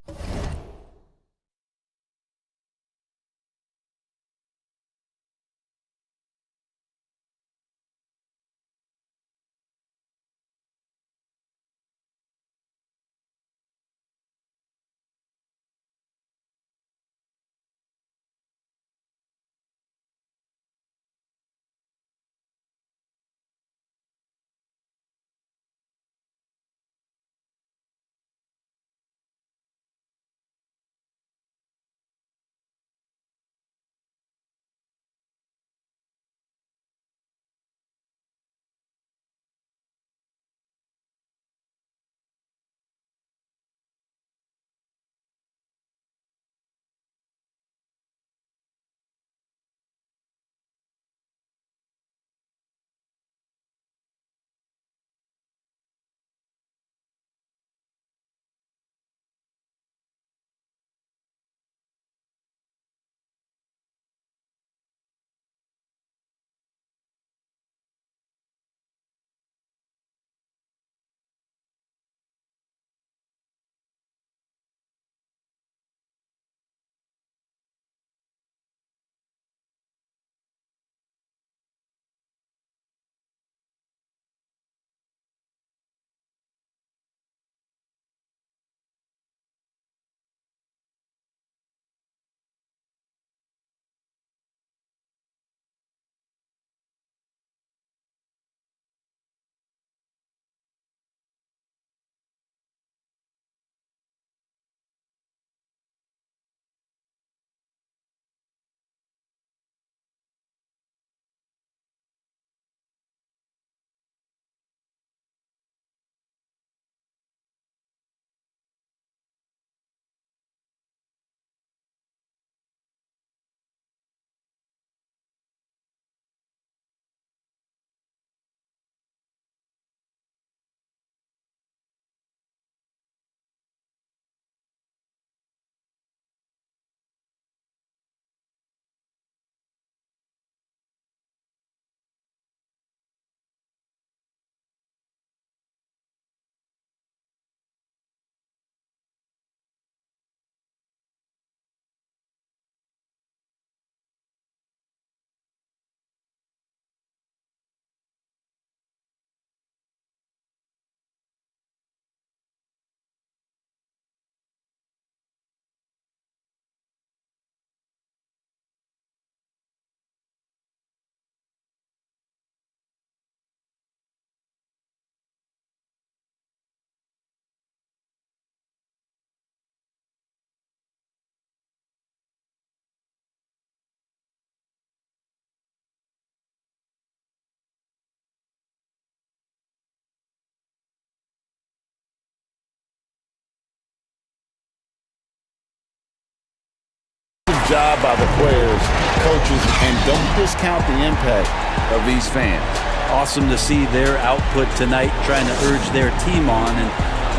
job by the players, coaches, and don't discount the impact of these fans. Awesome to see their output tonight, trying to urge their team on, and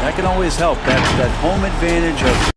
that can always help. That home advantage of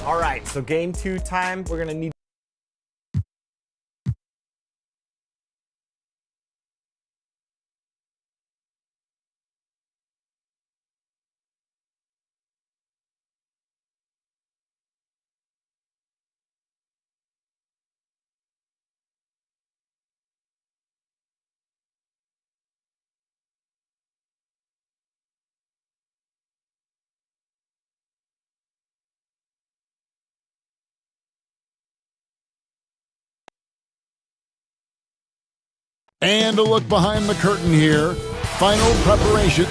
All right, so game 2 time. We're going to need And a look behind the curtain here. Final preparation.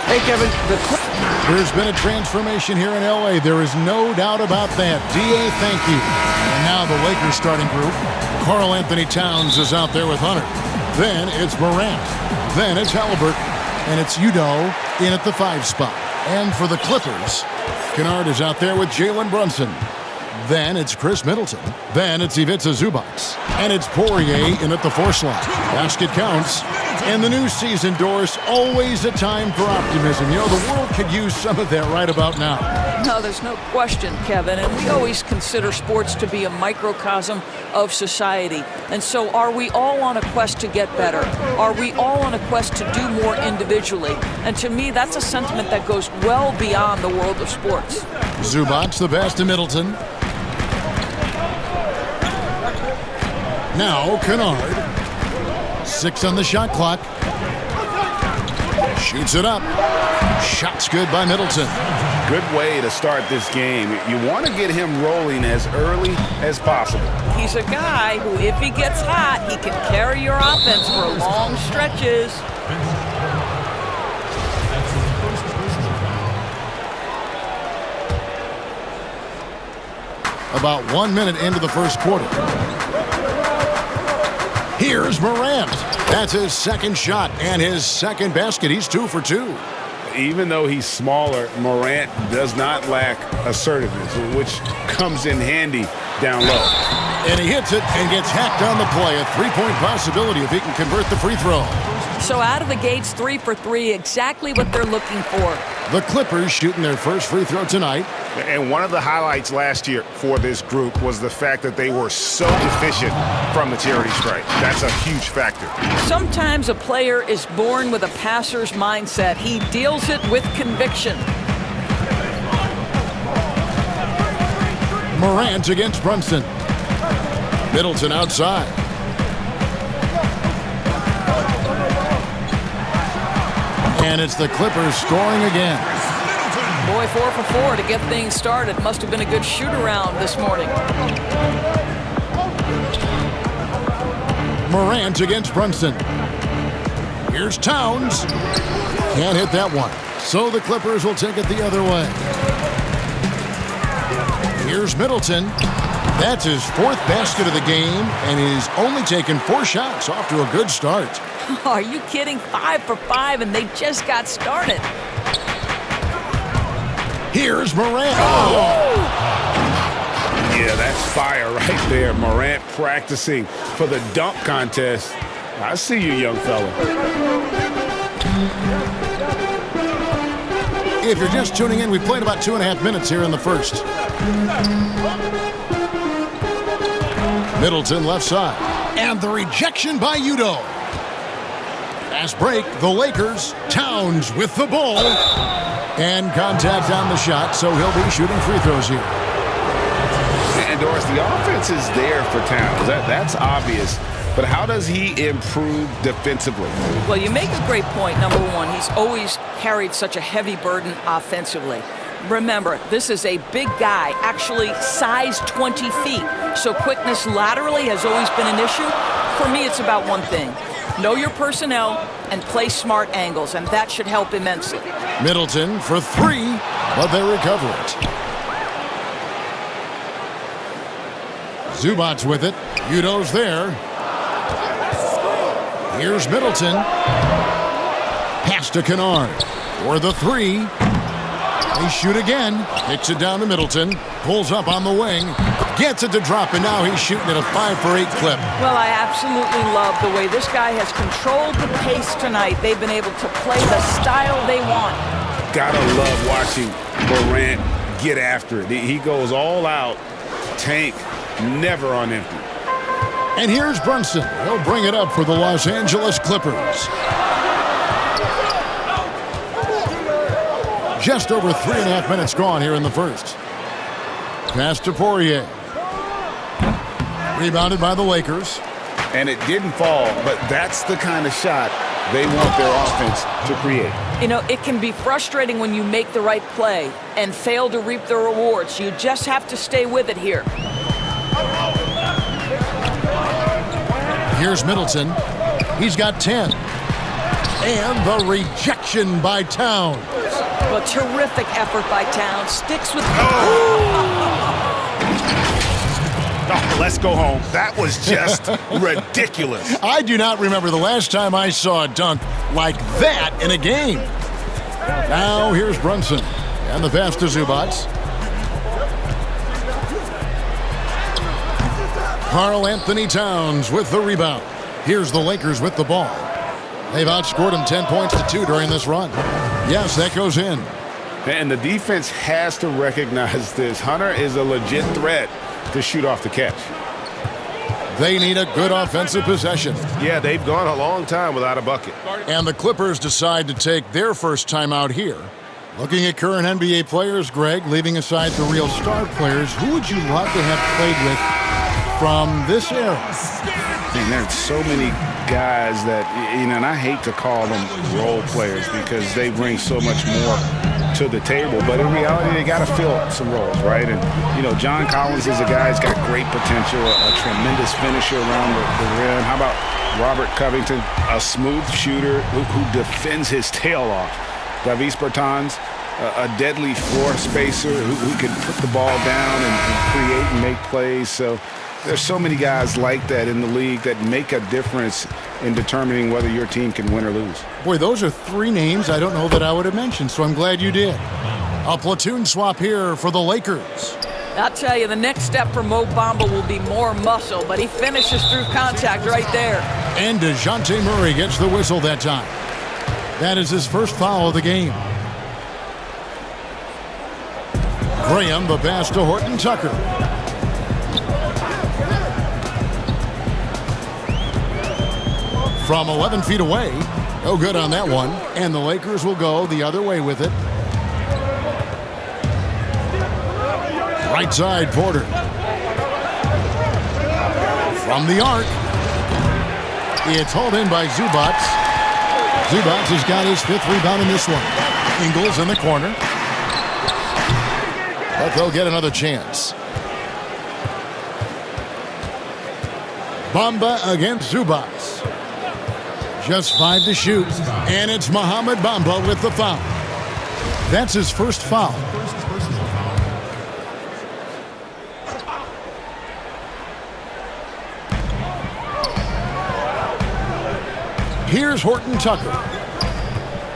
Hey, Kevin, There's been a transformation here in L.A. There is no doubt about that. D.A., thank you. And now the Lakers starting group. Karl Anthony Towns is out there with Hunter. Then it's Morant. Then it's Halliburton. And it's Udoh in at the 5 spot. And for the Clippers, Kennard is out there with Jalen Brunson. Then it's Chris Middleton. Then it's Ivica Zubac. And it's Poirier in at the 4 slot. Basket counts. And the new season, Doris, always a time for optimism. You know, the world could use some of that right about now. No, there's no question, Kevin. And we always consider sports to be a microcosm of society. And so are we all on a quest to get better? Are we all on a quest to do more individually? And to me, that's a sentiment that goes well beyond the world of sports. Zubac, the pass to Middleton. Now Kennard. 6 on the shot clock. Shoots it up. Shot's good by Middleton. Good way to start this game. You want to get him rolling as early as possible. He's a guy who, if he gets hot, he can carry your offense for long stretches. About 1 minute into the first quarter. Here's Morant. That's his second shot and his second basket. He's 2 for 2. Even though he's smaller, Morant does not lack assertiveness, which comes in handy down low. And he hits it and gets hacked on the play. A three-point possibility if he can convert the free throw. So out of the gates, 3 for 3, exactly what they're looking for. The Clippers shooting their first free throw tonight. And one of the highlights last year for this group was the fact that they were so efficient from the charity stripe. That's a huge factor. Sometimes a player is born with a passer's mindset. He deals it with conviction. Morant against Brunson. Middleton outside. And it's the Clippers scoring again. Boy, 4 for 4 to get things started. Must have been a good shoot-around this morning. Morant against Brunson. Here's Towns. Can't hit that one. So the Clippers will take it the other way. Here's Middleton. That's his 4th basket of the game, and he's only taken 4 shots. Off to a good start. Are you kidding? 5 for 5, and they just got started. Here's Morant. Oh. Yeah, that's fire right there. Morant practicing for the dunk contest. I see you, young fella. If you're just tuning in, we played about 2.5 minutes here in the first. Middleton left side. And the rejection by Udo. Fast break, the Lakers. Towns with the ball. And contact on the shot, so he'll be shooting free throws here. And Doris, the offense is there for Towns. That's obvious. But how does he improve defensively? Well, you make a great point. Number one, he's always carried such a heavy burden offensively. Remember, this is a big guy, actually size 20 feet. So quickness laterally has always been an issue. For me, it's about one thing. Know your personnel and play smart angles, and that should help immensely. Middleton for 3, but they recover it. Zubac's with it. Udo's there. Here's Middleton. Pass to Kennard for the 3. They shoot again. Kicks it down to Middleton. Pulls up on the wing. Gets it to drop, and now he's shooting at a 5 for 8 clip. Well, I absolutely love the way this guy has controlled the pace tonight. They've been able to play the style they want. Gotta love watching Morant get after it. He goes all out. Tank, never on empty. And here's Brunson. He'll bring it up for the Los Angeles Clippers. Just over 3.5 minutes gone here in the first. Pass to Poirier. Rebounded by the Lakers. And it didn't fall, but that's the kind of shot they want their offense to create. You know, it can be frustrating when you make the right play and fail to reap the rewards. You just have to stay with it here. Here's Middleton. He's got 10. And the rejection by Towns. Well, terrific effort by Towns. Sticks with... Oh, let's go home. That was just ridiculous. I do not remember the last time I saw a dunk like that in a game. Now here's Brunson. And the pass to Zubac. Karl Anthony Towns with the rebound. Here's the Lakers with the ball. They've outscored him 10 points to 2 during this run. Yes, that goes in. And the defense has to recognize this. Hunter is a legit threat to shoot off the catch. They need a good offensive possession. Yeah, they've gone a long time without a bucket. And the Clippers decide to take their first time out here. Looking at current NBA players, Greg, leaving aside the real star players, who would you love to have played with from this era. And there's so many guys that, and I hate to call them role players because they bring so much more to the table, but in reality, they got to fill some roles, right? And, John Collins is a guy who's got great potential, a tremendous finisher around the rim. How about Robert Covington, a smooth shooter who defends his tail off? Davis Bertans, a deadly floor spacer who can put the ball down and create and make plays. So there's so many guys like that in the league that make a difference in determining whether your team can win or lose. Boy, those are three names I don't know that I would have mentioned, so I'm glad you did. A platoon swap here for the Lakers. I'll tell you, the next step for Mo Bamba will be more muscle, but he finishes through contact right there. And DeJounte Murray gets the whistle that time. That is his first foul of the game. Graham, the pass to Horton Tucker. From 11 feet away. No good on that one. And the Lakers will go the other way with it. Right side, Porter. From the arc. It's hauled in by Zubac. Zubac has got his 5th rebound in this one. Ingles in the corner. But they'll get another chance. Bamba against Zubac. Just 5 to shoot. And it's Mohamed Bamba with the foul. That's his first foul. Here's Horton Tucker.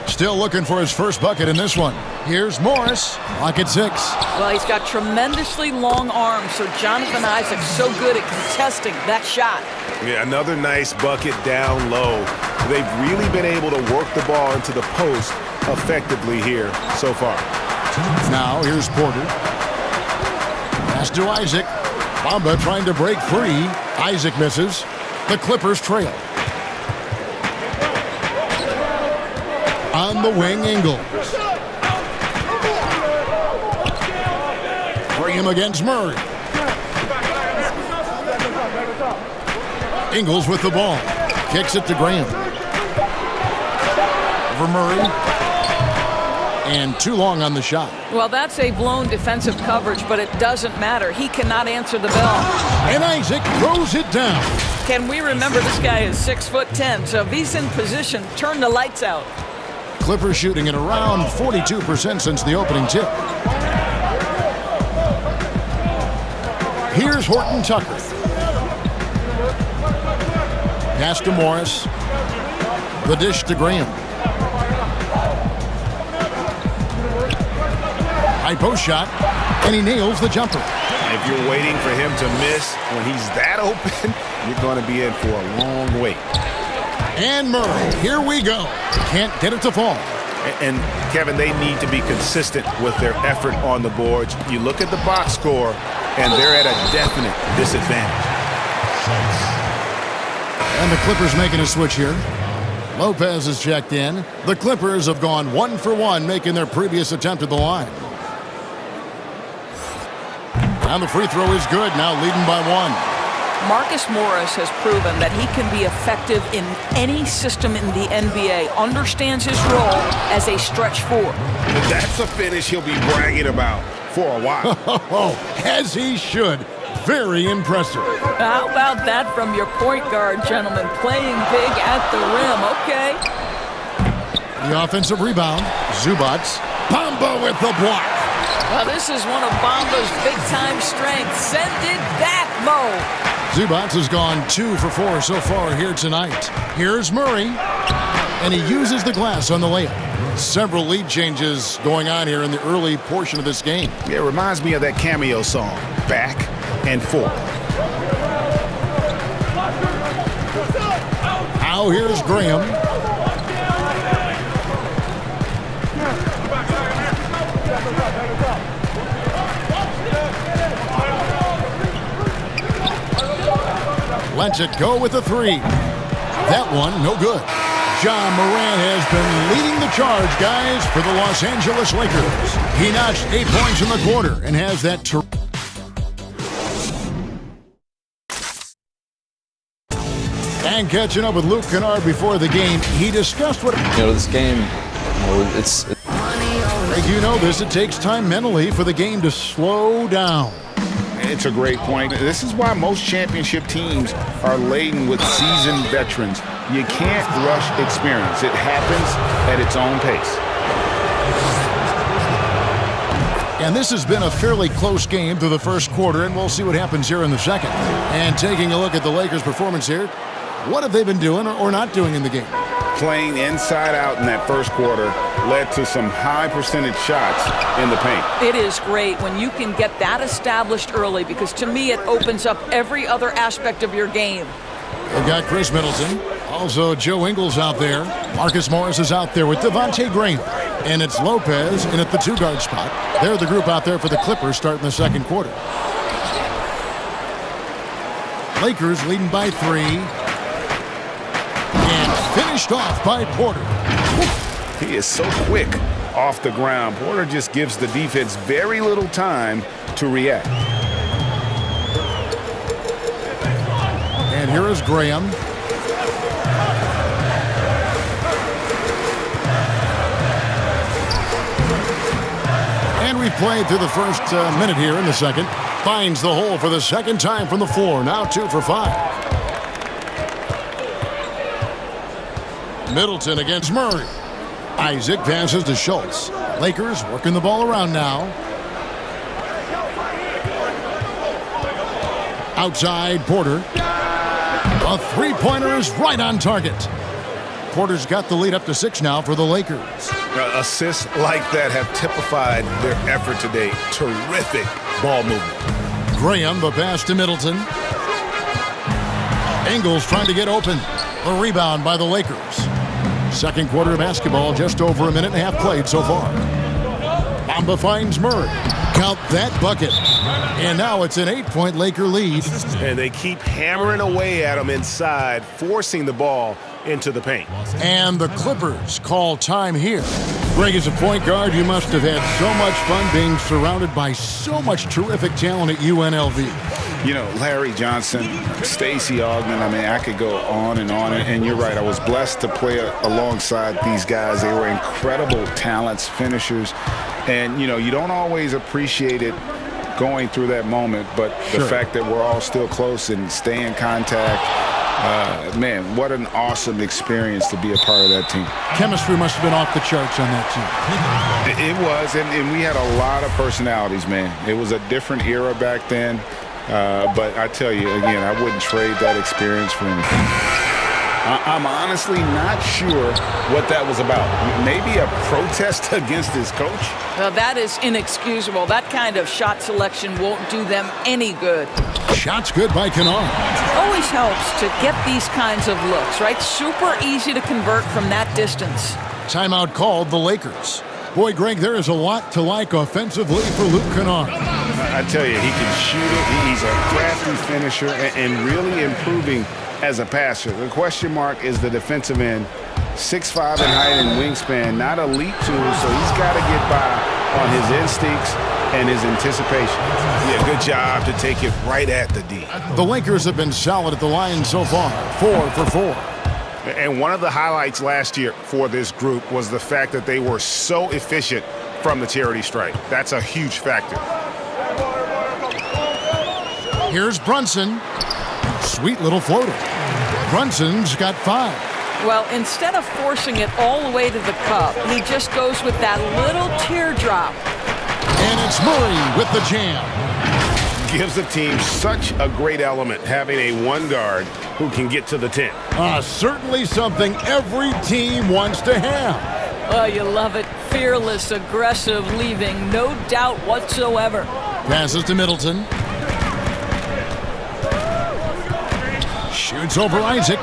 Still looking for his first bucket in this one. Here's Morris. Lock at 6. Well, he's got tremendously long arms, so Jonathan Isaac's so good at contesting that shot. Yeah, another nice bucket down low. They've really been able to work the ball into the post effectively here so far. Now here's Porter. Pass to Isaac. Bamba trying to break free. Isaac misses. The Clippers trail. On the wing, Ingles. Graham against Murray. Ingles with the ball. Kicks it to Graham. Over Murray. And too long on the shot. Well, that's a blown defensive coverage, but it doesn't matter. He cannot answer the bell. And Isaac throws it down. Can we remember this guy is 6'10", so if he's in position, turn the lights out. Clippers shooting at around 42% since the opening tip. Here's Horton Tucker. Pass to Morris. The dish to Graham. High post shot, and he nails the jumper. If you're waiting for him to miss when he's that open, you're going to be in for a long wait. And Murray, here we go. Can't get it to fall. And Kevin, they need to be consistent with their effort on the boards. You look at the box score, and they're at a definite disadvantage. And the Clippers making a switch here. Lopez is checked in. The Clippers have gone 1 for 1, making their previous attempt at the line. And the free throw is good, now leading by 1. Marcus Morris has proven that he can be effective in any system in the NBA, understands his role as a stretch 4. That's a finish he'll be bragging about for a while. As he should. Very impressive. How about that from your point guard, gentlemen? Playing big at the rim, okay. The offensive rebound. Zubac. Bamba with the block. Well, this is one of Bamba's big-time strengths. Send it back, Mo. Zubac has gone 2 for 4 so far here tonight. Here's Murray, and he uses the glass on the layup. Several lead changes going on here in the early portion of this game. Yeah, it reminds me of that Cameo song, Back and Forth. Now here's Graham. Lets it go with the 3. That one, no good. Ja Morant has been leading the charge, guys, for the Los Angeles Lakers. He notched 8 points in the quarter and has that And catching up with Luke Kennard before the game, he discussed what... This game, it's... You know this, it takes time mentally for the game to slow down. It's a great point. This is why most championship teams are laden with seasoned veterans. You can't rush experience. It happens at its own pace. And this has been a fairly close game through the first quarter, and we'll see what happens here in the second. And taking a look at the Lakers' performance here, what have they been doing or not doing in the game? Playing inside out in that first quarter led to some high percentage shots in the paint. It is great when you can get that established early, because to me it opens up every other aspect of your game. They've got Chris Middleton. Also Joe Ingles out there. Marcus Morris is out there with Devontae Graham. And it's Lopez in at the 2-guard spot. They're the group out there for the Clippers starting the second quarter. Lakers leading by 3. And finished off by Porter. He is so quick off the ground. Porter just gives the defense very little time to react. And here is Graham. And we've played through the first minute here in the second. Finds the hole for the second time from the floor. Now 2 for 5. Middleton against Murray. Isaac passes to Schultz. Lakers working the ball around now. Outside, Porter. A three-pointer is right on target. Porter's got the lead up to 6 now for the Lakers. Assists like that have typified their effort today. Terrific ball movement. Graham, the pass to Middleton. Ingles trying to get open. A rebound by the Lakers. Second quarter of basketball, just over a minute and a half played so far. Bamba finds Murray. Count that bucket. And now it's an 8-point Laker lead. And they keep hammering away at him inside, forcing the ball into the paint. And the Clippers call time here. Greg, as a point guard, you must have had so much fun being surrounded by so much terrific talent at UNLV. You know, Larry Johnson, Stacey Augmon, I mean, I could go on. And you're right, I was blessed to play alongside these guys. They were incredible talents, finishers. And, you know, you don't always appreciate it going through that moment, but the fact that we're all still close and stay in contact, man, what an awesome experience to be a part of that team. Chemistry must have been off the charts on that team. It was, and we had a lot of personalities, man. It was a different era back then, but I tell you, again, I wouldn't trade that experience for anything. I'm honestly not sure what that was about. Maybe a protest against his coach? Well, that is inexcusable. That kind of shot selection won't do them any good. Shots good by Kennard. Always helps to get these kinds of looks, right? Super easy to convert from that distance. Timeout called the Lakers. Boy, Greg, there is a lot to like offensively for Luke Kennard. I tell you, he can shoot it. He's a crafty finisher and really improving as a passer. The question mark is the defensive end. 6'5" in height and wingspan, not elite tools, so he's got to get by on his instincts and his anticipation. Yeah, good job to take it right at the D. The Lakers have been solid at the line so far, 4 for 4. And one of the highlights last year for this group was the fact that they were so efficient from the charity stripe. That's a huge factor. Here's Brunson. Sweet little floater. Brunson's got 5. Well, instead of forcing it all the way to the cup, he just goes with that little teardrop. And it's Murray with the jam. Gives the team such a great element, having a one guard who can get to the 10. Certainly something every team wants to have. Oh, you love it. Fearless, aggressive, leaving no doubt whatsoever. Passes to Middleton. Shoots over Isaac.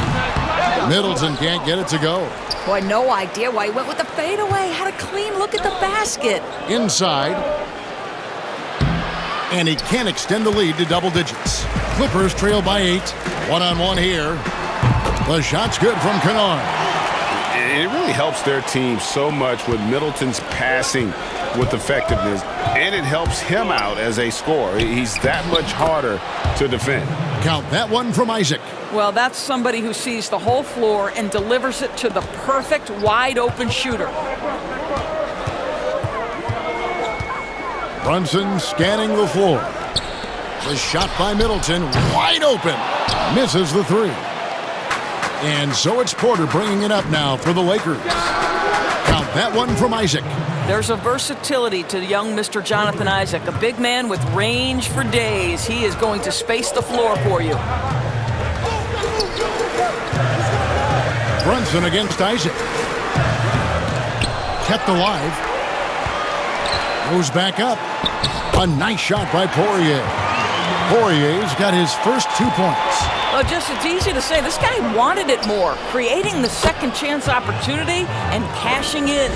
Middleton can't get it to go. Boy, no idea why he went with the fadeaway. Had a clean look at the basket. Inside. And he can't extend the lead to double digits. Clippers trail by 8. One-on-one here. The shot's good from Kennard. And it really helps their team so much with Middleton's passing with effectiveness, and it helps him out as a scorer. He's that much harder to defend. Count that one from Isaac. Well, that's somebody who sees the whole floor and delivers it to the perfect wide-open shooter. Brunson scanning the floor. The shot by Middleton, wide open. Misses the three. And so it's Porter bringing it up now for the Lakers. Count that one from Isaac. There's a versatility to young Mr. Jonathan Isaac, a big man with range for days. He is going to space the floor for you. Brunson against Isaac. Kept alive. Goes back up. A nice shot by Poirier. Poirier's got his first 2 points. Well, it's easy to say. This guy wanted it more, creating the second chance opportunity and cashing in.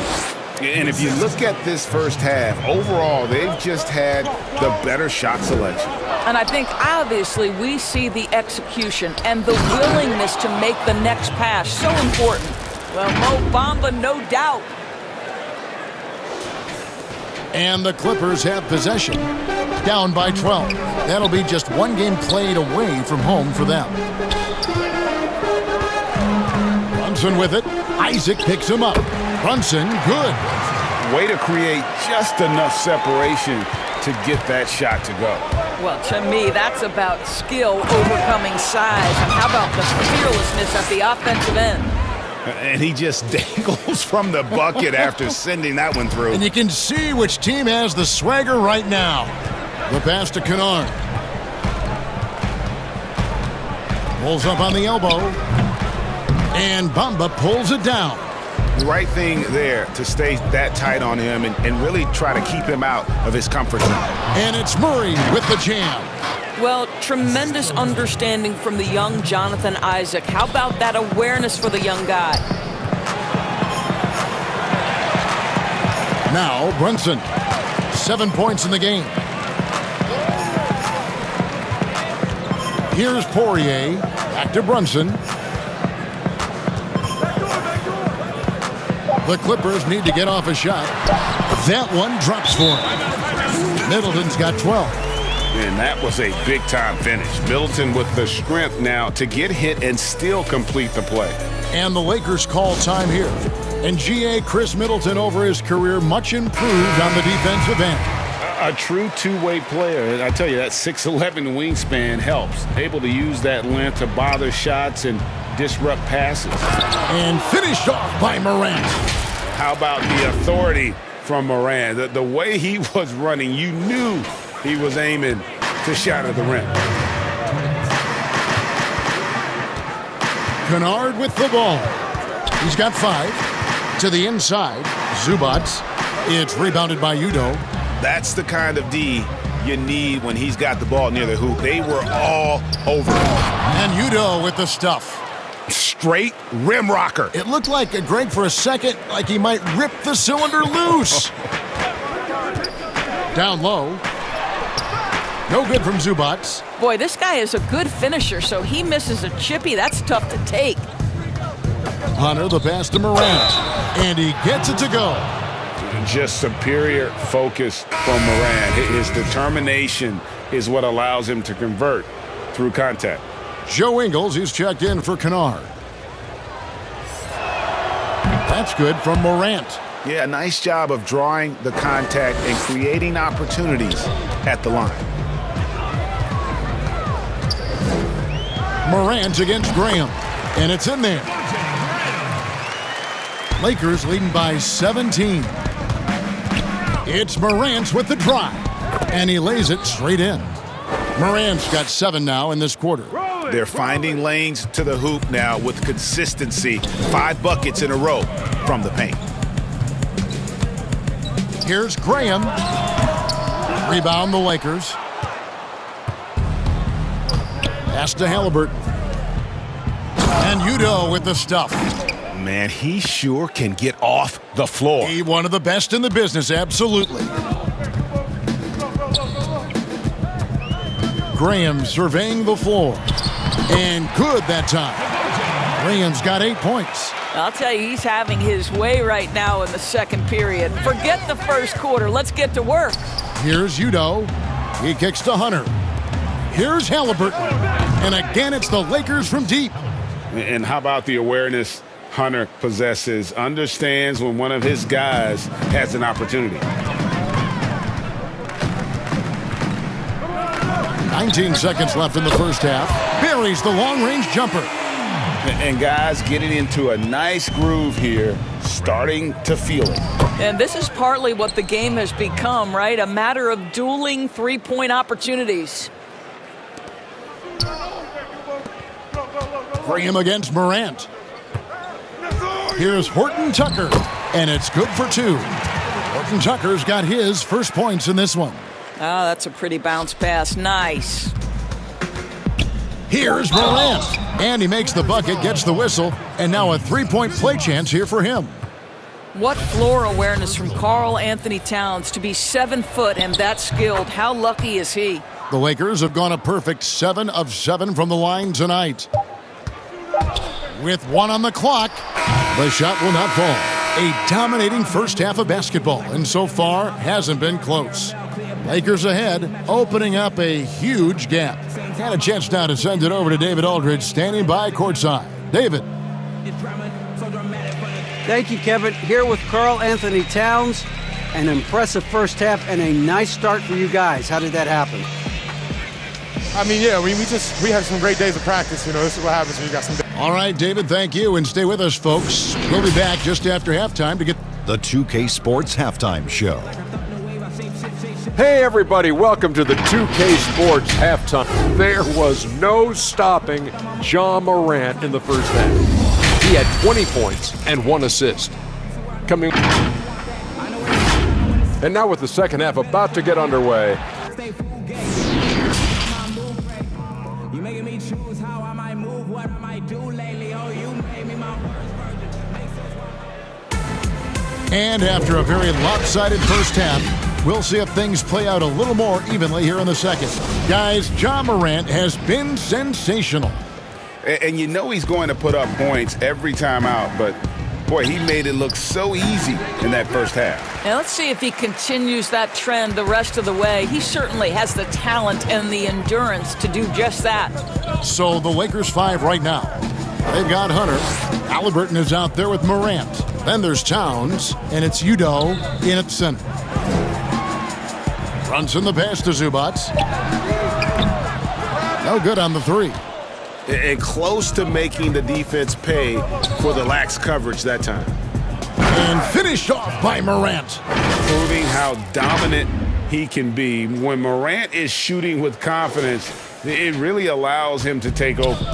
And if you look at this first half, overall, they've just had the better shot selection. And I think, obviously, we see the execution and the willingness to make the next pass so important. Well, Mo Bamba, no doubt. And the Clippers have possession. Down by 12. That'll be just one game played away from home for them. Brunson with it. Isaac picks him up. Brunson, good. Way to create just enough separation to get that shot to go. Well, to me, that's about skill overcoming size. And how about the fearlessness at the offensive end? And he just dangles from the bucket after sending that one through. And you can see which team has the swagger right now. The pass to Kennard. Pulls up on the elbow. And Bamba pulls it down. The right thing there to stay that tight on him and really try to keep him out of his comfort zone. And it's Murray with the jam. Well, tremendous understanding from the young Jonathan Isaac. How about that awareness for the young guy? Now Brunson. 7 points in the game. Here's Poirier. Back to Brunson. The Clippers need to get off a shot. That one drops for him. Middleton's got 12. And that was a big-time finish. Middleton with the strength now to get hit and still complete the play. And the Lakers call time here. And G.A. Chris Middleton over his career much improved on the defensive end. A true two-way player. And I tell you, that 6'11" wingspan helps. Able to use that length to bother shots and disrupt passes. And finished off by Morant. How about the authority from Morant? The way he was running, you knew he was aiming to shatter the rim. Kennard with the ball. He's got 5. To the inside. Zubac. It's rebounded by Udoh. That's the kind of D you need when he's got the ball near the hoop. They were all over him. And Udoh with the stuff. Straight rim rocker. It looked like Greg for a second, like he might rip the cylinder loose. Down low. No good from Zubac. Boy, this guy is a good finisher, so he misses a chippy. That's tough to take. Hunter, the pass to Morant. And he gets it to go. Just superior focus from Morant. His determination is what allows him to convert through contact. Joe Ingles, who's checked in for Kennard. That's good from Morant. Yeah, nice job of drawing the contact and creating opportunities at the line. Morant against Graham. And it's in there. Lakers leading by 17. It's Morant with the drive. And he lays it straight in. Morant's got 7 now in this quarter. They're finding lanes to the hoop now with consistency. 5 buckets in a row from the paint. Here's Graham. Rebound the Lakers. Pass to Halliburton. And Udoh with the stuff. Man, he sure can get off the floor. He one of the best in the business, absolutely. Graham surveying the floor. And good that time. Graham's got 8 points. I'll tell you, he's having his way right now in the second period. Forget the first quarter. Let's get to work. Here's Udoh. He kicks to Hunter. Here's Halliburton. And again, it's the Lakers from deep. And how about the awareness Hunter possesses, understands when one of his guys has an opportunity. 19 seconds left in the first half. Buries the long-range jumper. And guys getting into a nice groove here, starting to feel it. And this is partly what the game has become, right? A matter of dueling three-point opportunities. Bring him against Morant. Here's Horton Tucker, and it's good for 2. Horton Tucker's got his first points in this one. Oh, that's a pretty bounce pass. Nice. Here's Morant, and he makes the bucket, gets the whistle, and now a three-point play chance here for him. What floor awareness from Karl Anthony Towns to be 7 foot and that skilled. How lucky is he? The Lakers have gone a perfect 7 of 7 from the line tonight. With 1 on the clock, the shot will not fall. A dominating first half of basketball, and so far hasn't been close. Lakers ahead, opening up a huge gap. And a chance now to send it over to David Aldridge, standing by courtside. David. Thank you, Kevin. Here with Karl Anthony Towns. An impressive first half and a nice start for you guys. How did that happen? I mean, yeah, we had some great days of practice. You know, this is what happens when you got some. All right, David, thank you, and stay with us, folks. We'll be back just after halftime to get the 2K Sports Halftime Show. Hey, everybody, welcome to the 2K Sports Halftime. There was no stopping Ja Morant in the first half. He had 20 points and 1 assist. And now with the second half about to get underway. And after a very lopsided first half, we'll see if things play out a little more evenly here in the second. Guys, Ja Morant has been sensational. And you know he's going to put up points every time out, but boy, he made it look so easy in that first half. Now let's see if he continues that trend the rest of the way. He certainly has the talent and the endurance to do just that. So the Lakers 5 right now. They've got Hunter. Halliburton is out there with Morant. Then there's Towns, and it's Udoh in at center. Brunson the pass to Zubac. No good on the 3. And close to making the defense pay for the lax coverage that time. And finished off by Morant. Proving how dominant he can be. When Morant is shooting with confidence, it really allows him to take over.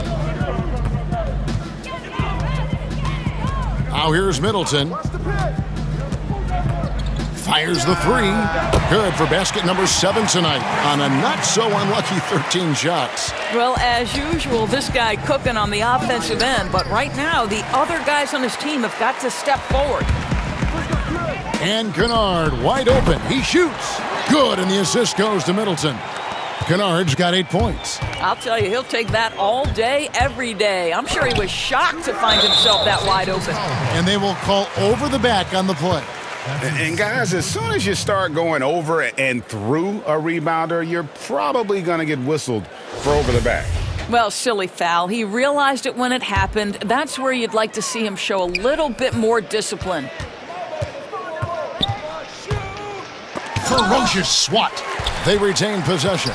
Now here's Middleton. Fires the 3. Good for basket number 7 tonight on a not-so-unlucky 13 shots. Well, as usual, this guy cooking on the offensive end, but right now the other guys on his team have got to step forward. And Kennard wide open. He shoots. Good, and the assist goes to Middleton. Kennard's got 8 points. I'll tell you, he'll take that all day, every day. I'm sure he was shocked to find himself that wide open. And they will call over the back on the play. And guys, as soon as you start going over and through a rebounder, you're probably going to get whistled for over the back. Well, silly foul. He realized it when it happened. That's where you'd like to see him show a little bit more discipline. Ferocious swat. They retain possession.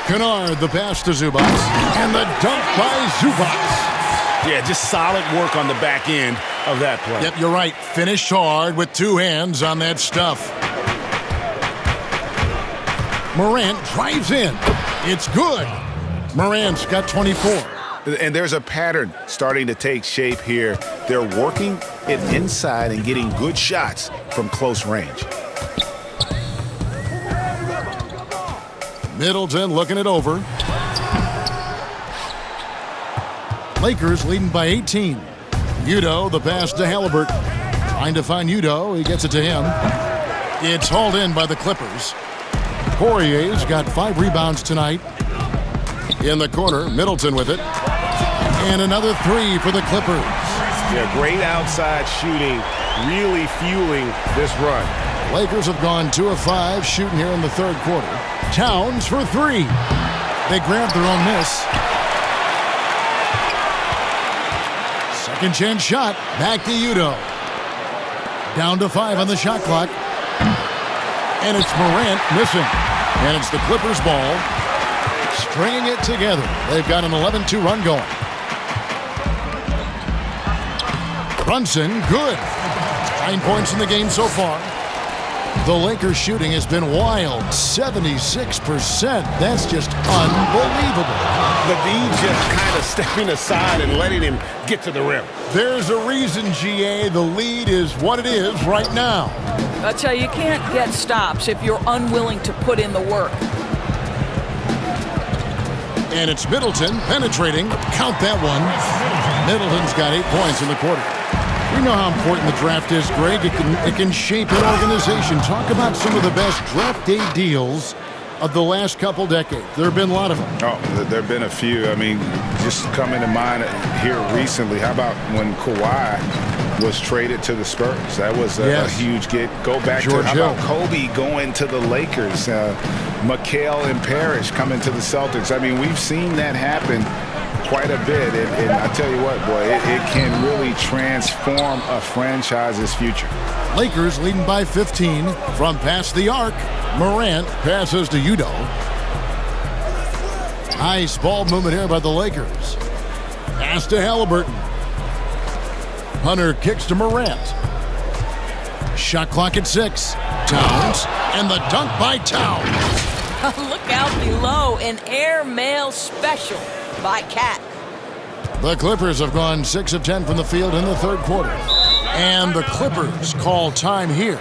Kennard, the pass to Zubac. And the dunk by Zubac. Yeah, just solid work on the back end of that play. Yep, you're right. Finished hard with 2 hands on that stuff. Morant drives in. It's good. Morant's got 24. And there's a pattern starting to take shape here. They're working it inside and getting good shots from close range. Middleton looking it over. Lakers leading by 18. Udoh, the pass to Halliburton. Trying to find Udoh. He gets it to him. It's hauled in by the Clippers. Poirier's got 5 rebounds tonight. In the corner, Middleton with it. And another three for the Clippers. Yeah, great outside shooting, really fueling this run. Lakers have gone 2 of 5 shooting here in the third quarter. Towns for 3. They grabbed their own miss. Second chance shot. Back to Udo. Down to 5 on the shot clock. And it's Morant missing. And it's the Clippers ball. Stringing it together. They've got an 11-2 run going. Brunson, good. 9 points in the game so far. The Lakers shooting has been wild. 76%. That's just unbelievable. Levine just kind of stepping aside and letting him get to the rim. There's a reason, GA. The lead is what it is right now. I tell you, you can't get stops if you're unwilling to put in the work. And it's Middleton penetrating. Count that one. Middleton's got 8 points in the quarter. We know how important the draft is, Greg. It can shape an organization. Talk about some of the best draft day deals of the last couple decades. There have been a lot of them. Oh, there have been a few. I mean, just coming to mind here recently, how about when Kawhi was traded to the Spurs? That was a huge get. Go back George to how Hill. about Kobe going to the Lakers? McHale and Parrish coming to the Celtics. I mean, we've seen that happen quite a bit, and I tell you what, boy, it can really transform a franchise's future. Lakers leading by 15 from past the arc. Morant passes to Udo. Nice ball movement here by the Lakers. Pass to Halliburton. Hunter kicks to Morant. Shot clock at 6. Towns, and the dunk by Towns. Look out below, an airmail special by Cat. The Clippers have gone 6 of 10 from the field in the third quarter. And the Clippers call time here.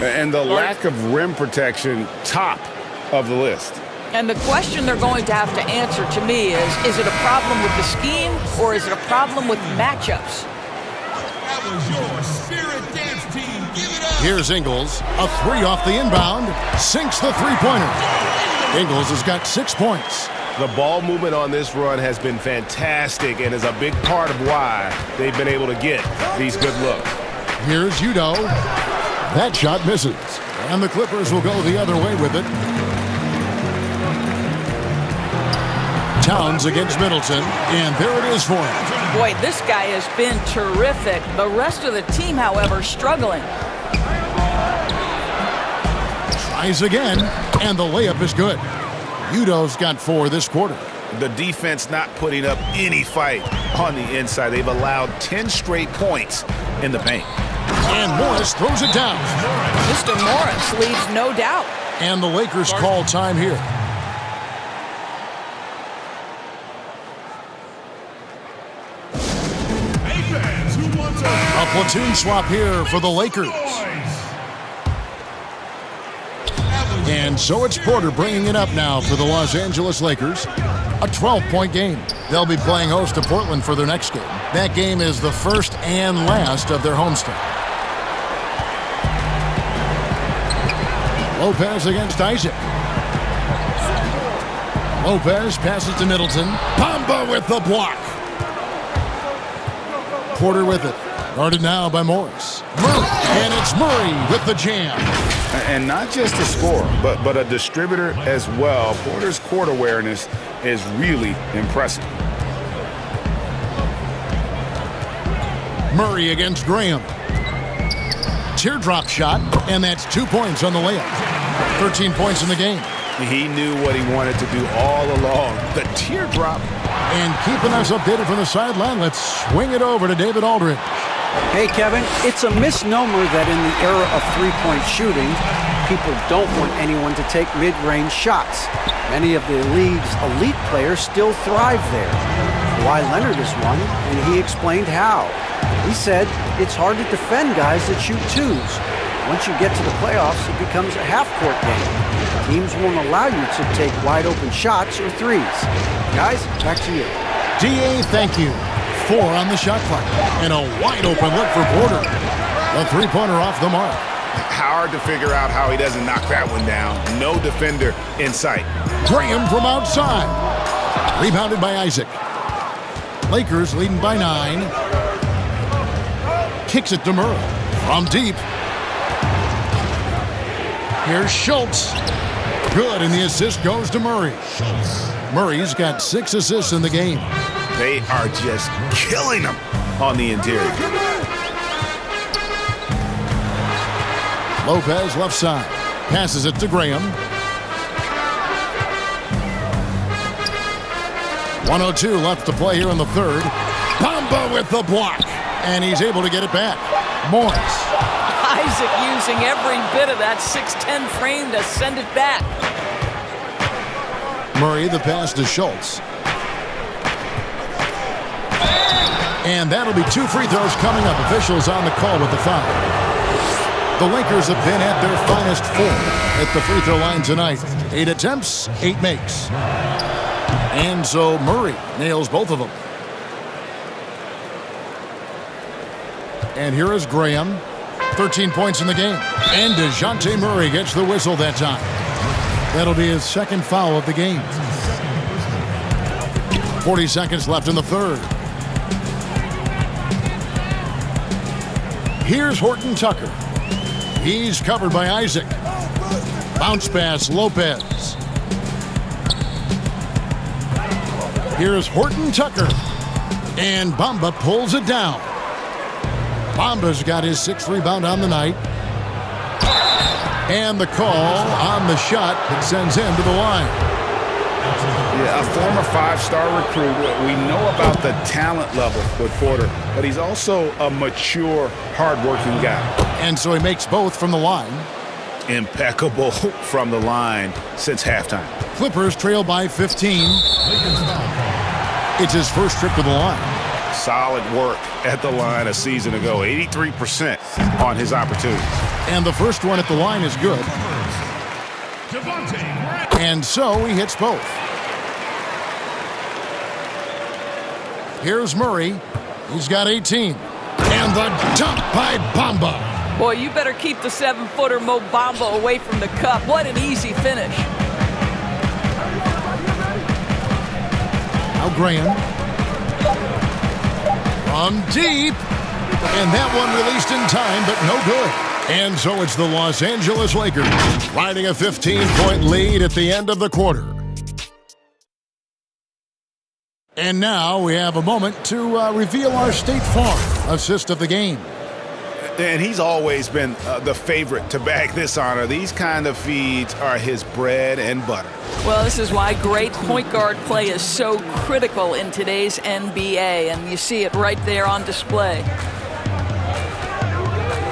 And the lack of rim protection, top of the list. And the question they're going to have to answer to me is it a problem with the scheme or is it a problem with matchups? That was your Spirit Dance Team. Give it up. Here's Ingles. A three off the inbound. Sinks the three-pointer. Ingles has got 6 points. The ball movement on this run has been fantastic and is a big part of why they've been able to get these good looks. Here's Udoh. That shot misses. And the Clippers will go the other way with it. Towns against Middleton, and there it is for him. Boy, this guy has been terrific. The rest of the team, however, struggling. Tries again, and the layup is good. Udoh's got 4 this quarter. The defense not putting up any fight on the inside. They've allowed 10 straight points in the paint. And Morris throws it down. Mr. Morris leaves no doubt. And the Lakers call time here. A platoon swap here for the Lakers. And so it's Porter bringing it up now for the Los Angeles Lakers. A 12-point game. They'll be playing host to Portland for their next game. That game is the first and last of their homestand. Lopez against Isaac. Lopez passes to Middleton. Bamba with the block. Porter with it. Guarded now by Morris. Murray. And it's Murray with the jam. And not just a scorer, but a distributor as well. Porter's court awareness is really impressive. Murray against Graham. Teardrop shot, and that's 2 points on the layup. 13 points in the game. He knew what he wanted to do all along. The teardrop. And keeping us updated from the sideline, let's swing it over to David Aldridge. Hey, Kevin, it's a misnomer that in the era of three-point shooting, people don't want anyone to take mid-range shots. Many of the league's elite players still thrive there. Kawhi Leonard is one, and he explained how. He said it's hard to defend guys that shoot twos. Once you get to the playoffs, it becomes a half-court game. Teams won't allow you to take wide-open shots or threes. Guys, back to you. DA, thank you. 4 on the shot clock. And a wide-open look for Porter. A three-pointer off the mark. Hard to figure out how he doesn't knock that one down. No defender in sight. Graham from outside. Rebounded by Isaac. Lakers leading by 9. Kicks it to Murray. From deep. Here's Schultz. Good, and the assist goes to Murray. Murray's got 6 assists in the game. They are just killing them on the interior. Lopez left side. Passes it to Graham. 1:02 left to play here in the third. Bamba with the block. And he's able to get it back. Morris. Isaac using every bit of that 6'10 frame to send it back. Murray, the pass to Schultz. And that'll be 2 free throws coming up. Officials on the call with the foul. The Lakers have been at their finest form at the free throw line tonight. 8 attempts, 8 makes. And so Murray nails both of them. And here is Graham. 13 points in the game. And DeJounte Murray gets the whistle that time. That'll be his second foul of the game. 40 seconds left in the third. Here's Horton Tucker. He's covered by Isaac. Bounce pass, Lopez. Here's Horton Tucker. And Bamba pulls it down. Bamba's got his 6th rebound on the night. And the call on the shot that sends him to the line. Yeah, a former 5-star recruit. We know about the talent level with Porter, but he's also a mature, hard-working guy. And so he makes both from the line. Impeccable from the line since halftime. Clippers trail by 15. It's his first trip to the line. Solid work at the line a season ago. 83% on his opportunities. And the first one at the line is good. And so he hits both. Here's Murray. He's got 18. And the dunk by Bamba. Boy, you better keep the 7-footer Mo Bamba away from the cup. What an easy finish. Now Graham. From deep. And that one released in time, but no good. And so it's the Los Angeles Lakers riding a 15-point lead at the end of the quarter. And now we have a moment to reveal our State Farm assist of the game. And he's always been the favorite to bag this honor. These kind of feeds are his bread and butter. Well, this is why great point guard play is so critical in today's NBA, and you see it right there on display.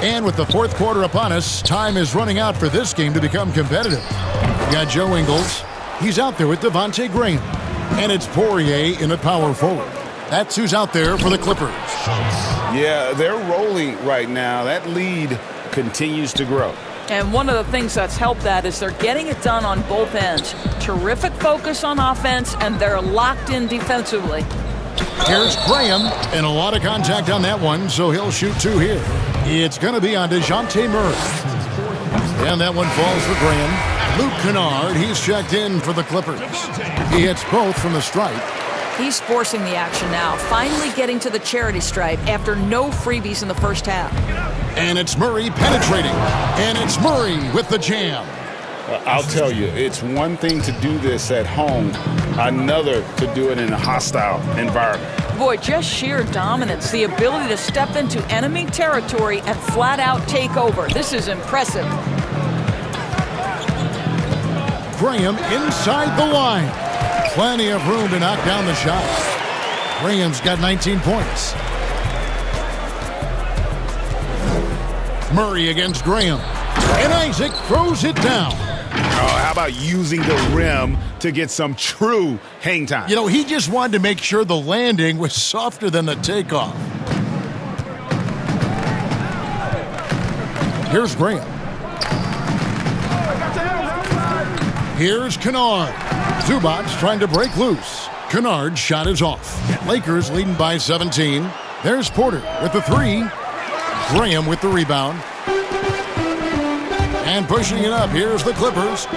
And with the fourth quarter upon us, time is running out for this game to become competitive. We got Joe Ingles. He's out there with Devontae Graham. And it's Poirier in at power forward. That's who's out there for the Clippers. Yeah, they're rolling right now. That lead continues to grow. And one of the things that's helped that is they're getting it done on both ends. Terrific focus on offense, and they're locked in defensively. Here's Graham, and a lot of contact on that one, so he'll shoot two here. It's going to be on DeJounte Murray. And that one falls for Graham. Luke Kennard, he's checked in for the Clippers. He hits both from the stripe. He's forcing the action now, finally getting to the charity stripe after no freebies in the first half. And it's Murray penetrating. And it's Murray with the jam. I'll tell you, it's one thing to do this at home, another to do it in a hostile environment. Boy, just sheer dominance, the ability to step into enemy territory and flat out take over. This is impressive. Graham inside the line. Plenty of room to knock down the shot. Graham's got 19 points. Murray against Graham. And Isaac throws it down. Oh, how about using the rim to get some true hang time? You know, he just wanted to make sure the landing was softer than the takeoff. Here's Graham. Here's Kennard. Zubac trying to break loose. Kennard's shot is off. Lakers leading by 17. There's Porter with the three. Graham with the rebound. And pushing it up, here's the Clippers.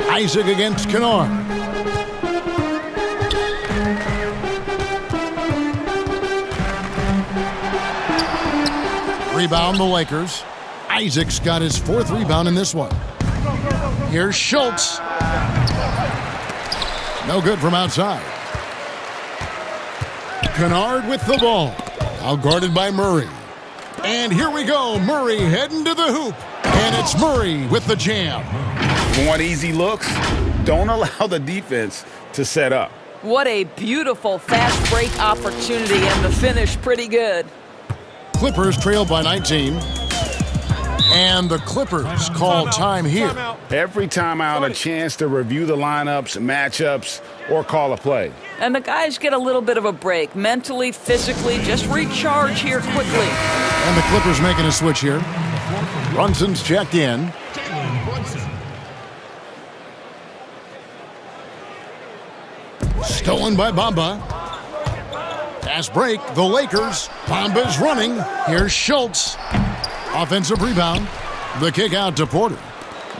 Isaac against Kennard. Rebound the Lakers. Isaac's got his fourth rebound in this one. Here's Schultz. No good from outside. Kennard with the ball. Out guarded by Murray. And here we go. Murray heading to the hoop. And it's Murray with the jam. Want easy looks? Don't allow the defense to set up. What a beautiful fast break opportunity, and the finish pretty good. Clippers trail by 19. And the Clippers call time here. Every timeout, a chance to review the lineups, matchups, or call a play. And the guys get a little bit of a break, mentally, physically, just recharge here quickly. And the Clippers making a switch here. Brunson's checked in. Stolen by Bamba. Fast break, the Lakers. Bamba's running. Here's Schultz. Offensive rebound. The kick out to Porter.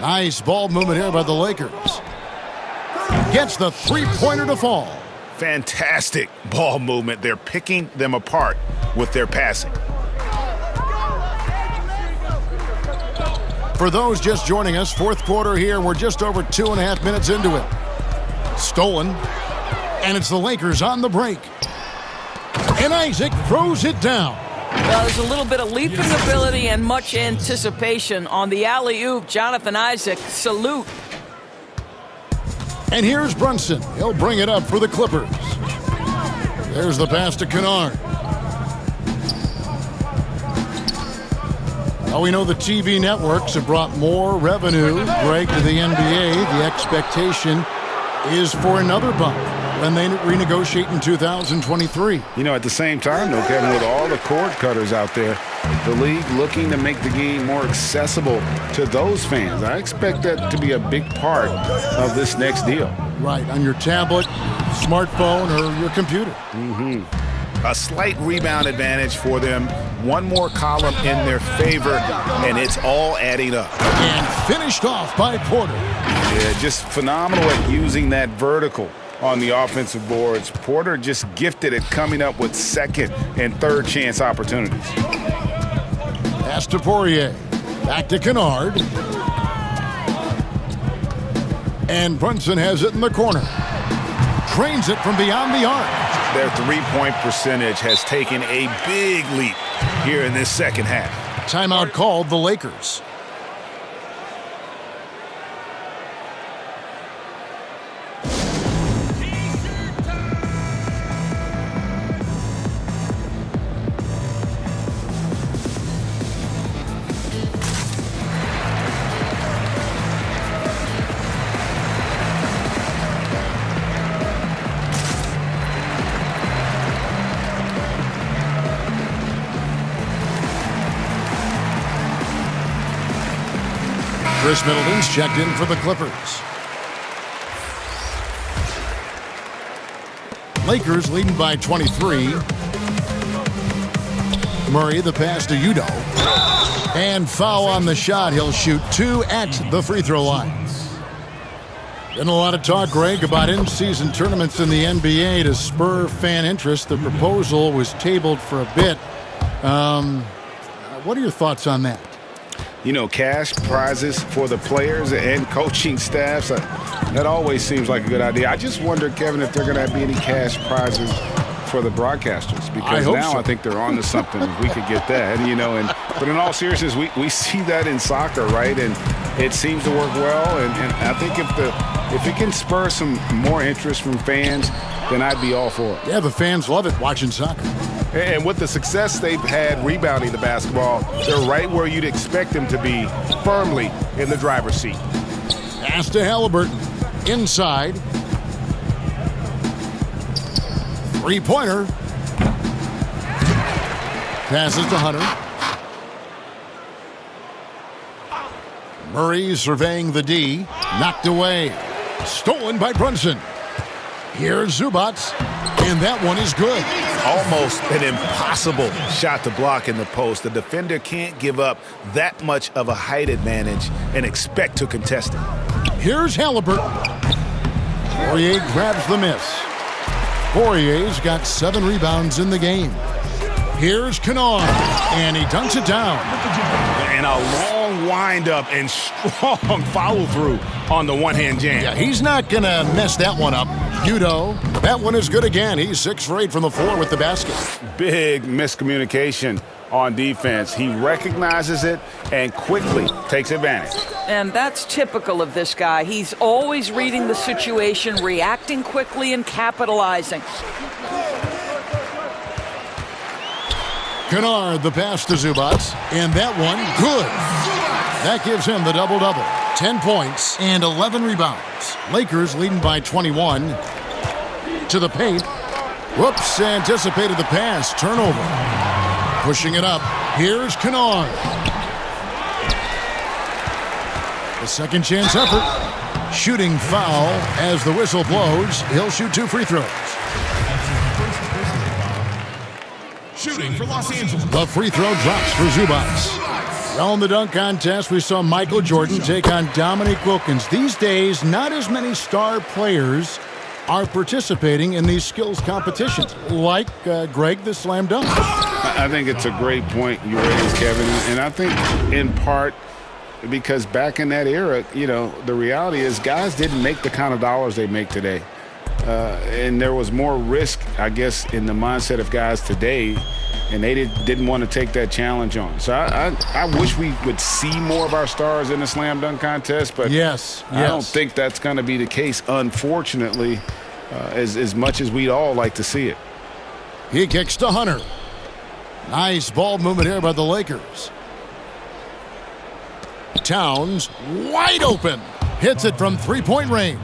Nice ball movement here by the Lakers. Gets the three-pointer to fall. Fantastic ball movement. They're picking them apart with their passing. For those just joining us, fourth quarter here. We're just over 2.5 minutes into it. Stolen. And it's the Lakers on the break. And Isaac throws it down. Well, there's a little bit of leaping ability and much anticipation on the alley-oop. Jonathan Isaac, salute. And here's Brunson. He'll bring it up for the Clippers. There's the pass to Kennard. Well, we know the TV networks have brought more revenue, Greg, to the NBA. The expectation is for another bump. when they renegotiate in 2023. You know, at the same time, though, Kevin, with all the cord cutters out there, the league looking to make the game more accessible to those fans. I expect that to be a big part of this next deal. Right, on your tablet, smartphone, or your computer. A slight rebound advantage for them. One more column in their favor, and it's all adding up. And finished off by Porter. Yeah, just phenomenal at using that vertical on the offensive boards. Porter just gifted at coming up with second and third chance opportunities. Pass to Poirier. Back to Kennard. And Brunson has it in the corner. Trains it from beyond the arc. Their three-point percentage has taken a big leap here in this second half. Timeout called the Lakers. Chris Middleton's checked in for the Clippers. Lakers leading by 23. Murray, the pass to Udo. And foul on the shot. He'll shoot 2 at the free throw line. Been a lot of talk, Greg, about in-season tournaments in the NBA to spur fan interest. The proposal was tabled for a bit. What are your thoughts on that? You know, cash prizes for the players and coaching staffs, that always seems like a good idea. I just wonder, Kevin, if they're going to be any cash prizes for the broadcasters, because I think they're on to something if we could get that. And, you know, but in all seriousness, we see that in soccer, right? And it seems to work well. And I think if it can spur some more interest from fans, then I'd be all for it. Yeah, the fans love it watching soccer. And with the success they've had rebounding the basketball, they're right where you'd expect them to be, firmly in the driver's seat. Pass to Halliburton. Inside. Three-pointer. Passes to Hunter. Murray surveying the D. Knocked away. Stolen by Brunson. Here's Zubats. And that one is good. Almost an impossible shot to block in the post. The defender can't give up that much of a height advantage and expect to contest it. Here's Halliburton. Poirier grabs the miss. Poirier's got 7 rebounds in the game. Here's Kennard, and he dunks it down. And a long windup and strong follow-through on the one-hand jam. Yeah, he's not going to mess that one up. Udo, that one is good again. He's 6 for 8 from the floor with the basket. Big miscommunication on defense. He recognizes it and quickly takes advantage. And that's typical of this guy. He's always reading the situation, reacting quickly, and capitalizing. Kennard, the pass to Zubats, and that one, good. That gives him the double-double. 10 points and 11 rebounds. Lakers leading by 21. To the paint. Whoops, anticipated the pass. Turnover. Pushing it up. Here's Kennard. The second chance effort. Shooting foul as the whistle blows. He'll shoot 2 free throws. Shooting for Los Angeles. The free throw drops for Zubats. Well, in the dunk contest, we saw Michael Jordan take on Dominique Wilkins. These days, not as many star players are participating in these skills competitions, like Greg, the slam dunk. I think it's a great point you raised, Kevin, and I think in part because back in that era, you know, the reality is guys didn't make the kind of dollars they make today. And there was more risk, I guess, in the mindset of guys today, and they didn't want to take that challenge on. So I wish we would see more of our stars in the slam dunk contest, but I don't think that's going to be the case, unfortunately, as much as we'd all like to see it. He kicks to Hunter. Nice ball movement here by the Lakers. Towns, wide open. Hits it from three-point range.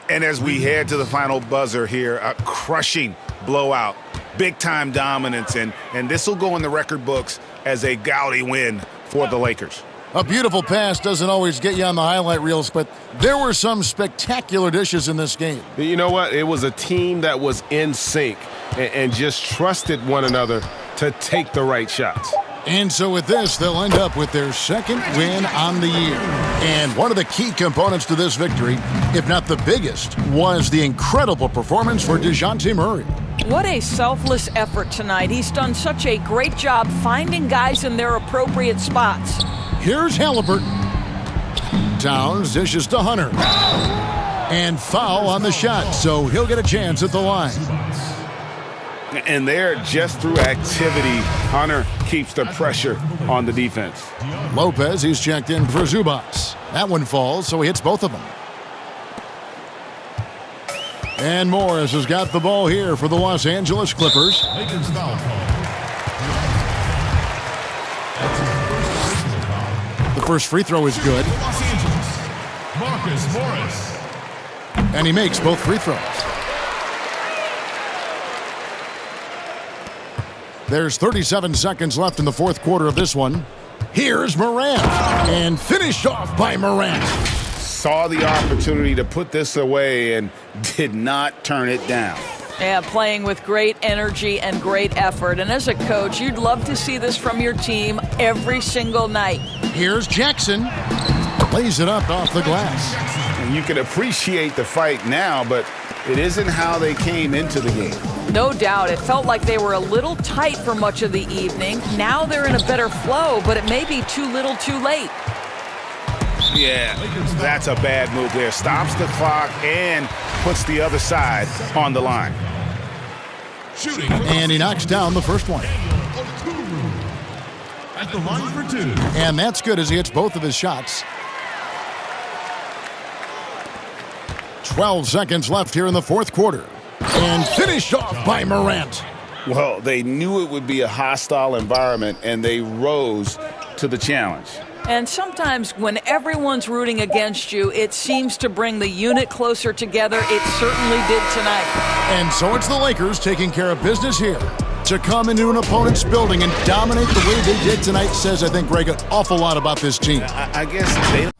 And as we head to the final buzzer here, a crushing blowout, big-time dominance, and this will go in the record books as a gaudy win for the Lakers. A beautiful pass doesn't always get you on the highlight reels, but there were some spectacular dishes in this game. You know what? It was a team that was in sync and just trusted one another to take the right shots. And so with this, they'll end up with their second win on the year. And one of the key components to this victory, if not the biggest, was the incredible performance for DeJounte Murray. What a selfless effort tonight. He's done such a great job finding guys in their appropriate spots. Here's Halliburton. Towns dishes to Hunter. And foul on the shot, so he'll get a chance at the line. And there, just through activity, Hunter keeps the pressure on the defense. Lopez, he's checked in for Zubats. That one falls, so he hits both of them. And Morris has got the ball here for the Los Angeles Clippers. Lakers foul call. The first free throw is good. Los Angeles, Marcus Morris. And he makes both free throws. There's 37 seconds left in the fourth quarter of this one. Here's Morant. And finished off by Morant. Saw the opportunity to put this away and did not turn it down. Yeah, playing with great energy and great effort. And as a coach, you'd love to see this from your team every single night. Here's Jackson. Lays it up off the glass. And you can appreciate the fight now, but it isn't how they came into the game. No doubt. It felt like they were a little tight for much of the evening. Now they're in a better flow, but it may be too little too late. Yeah, that's a bad move there. Stops the clock and puts the other side on the line. Shooting. And he knocks down the first one. At the line for two. And that's good as he hits both of his shots. 12 seconds left here in the fourth quarter. And finished off by Morant. Well, they knew it would be a hostile environment, and they rose to the challenge. And sometimes when everyone's rooting against you, it seems to bring the unit closer together. It certainly did tonight. And so it's the Lakers taking care of business here. To come into an opponent's building and dominate the way they did tonight says, I think, Greg, an awful lot about this team. I guess they...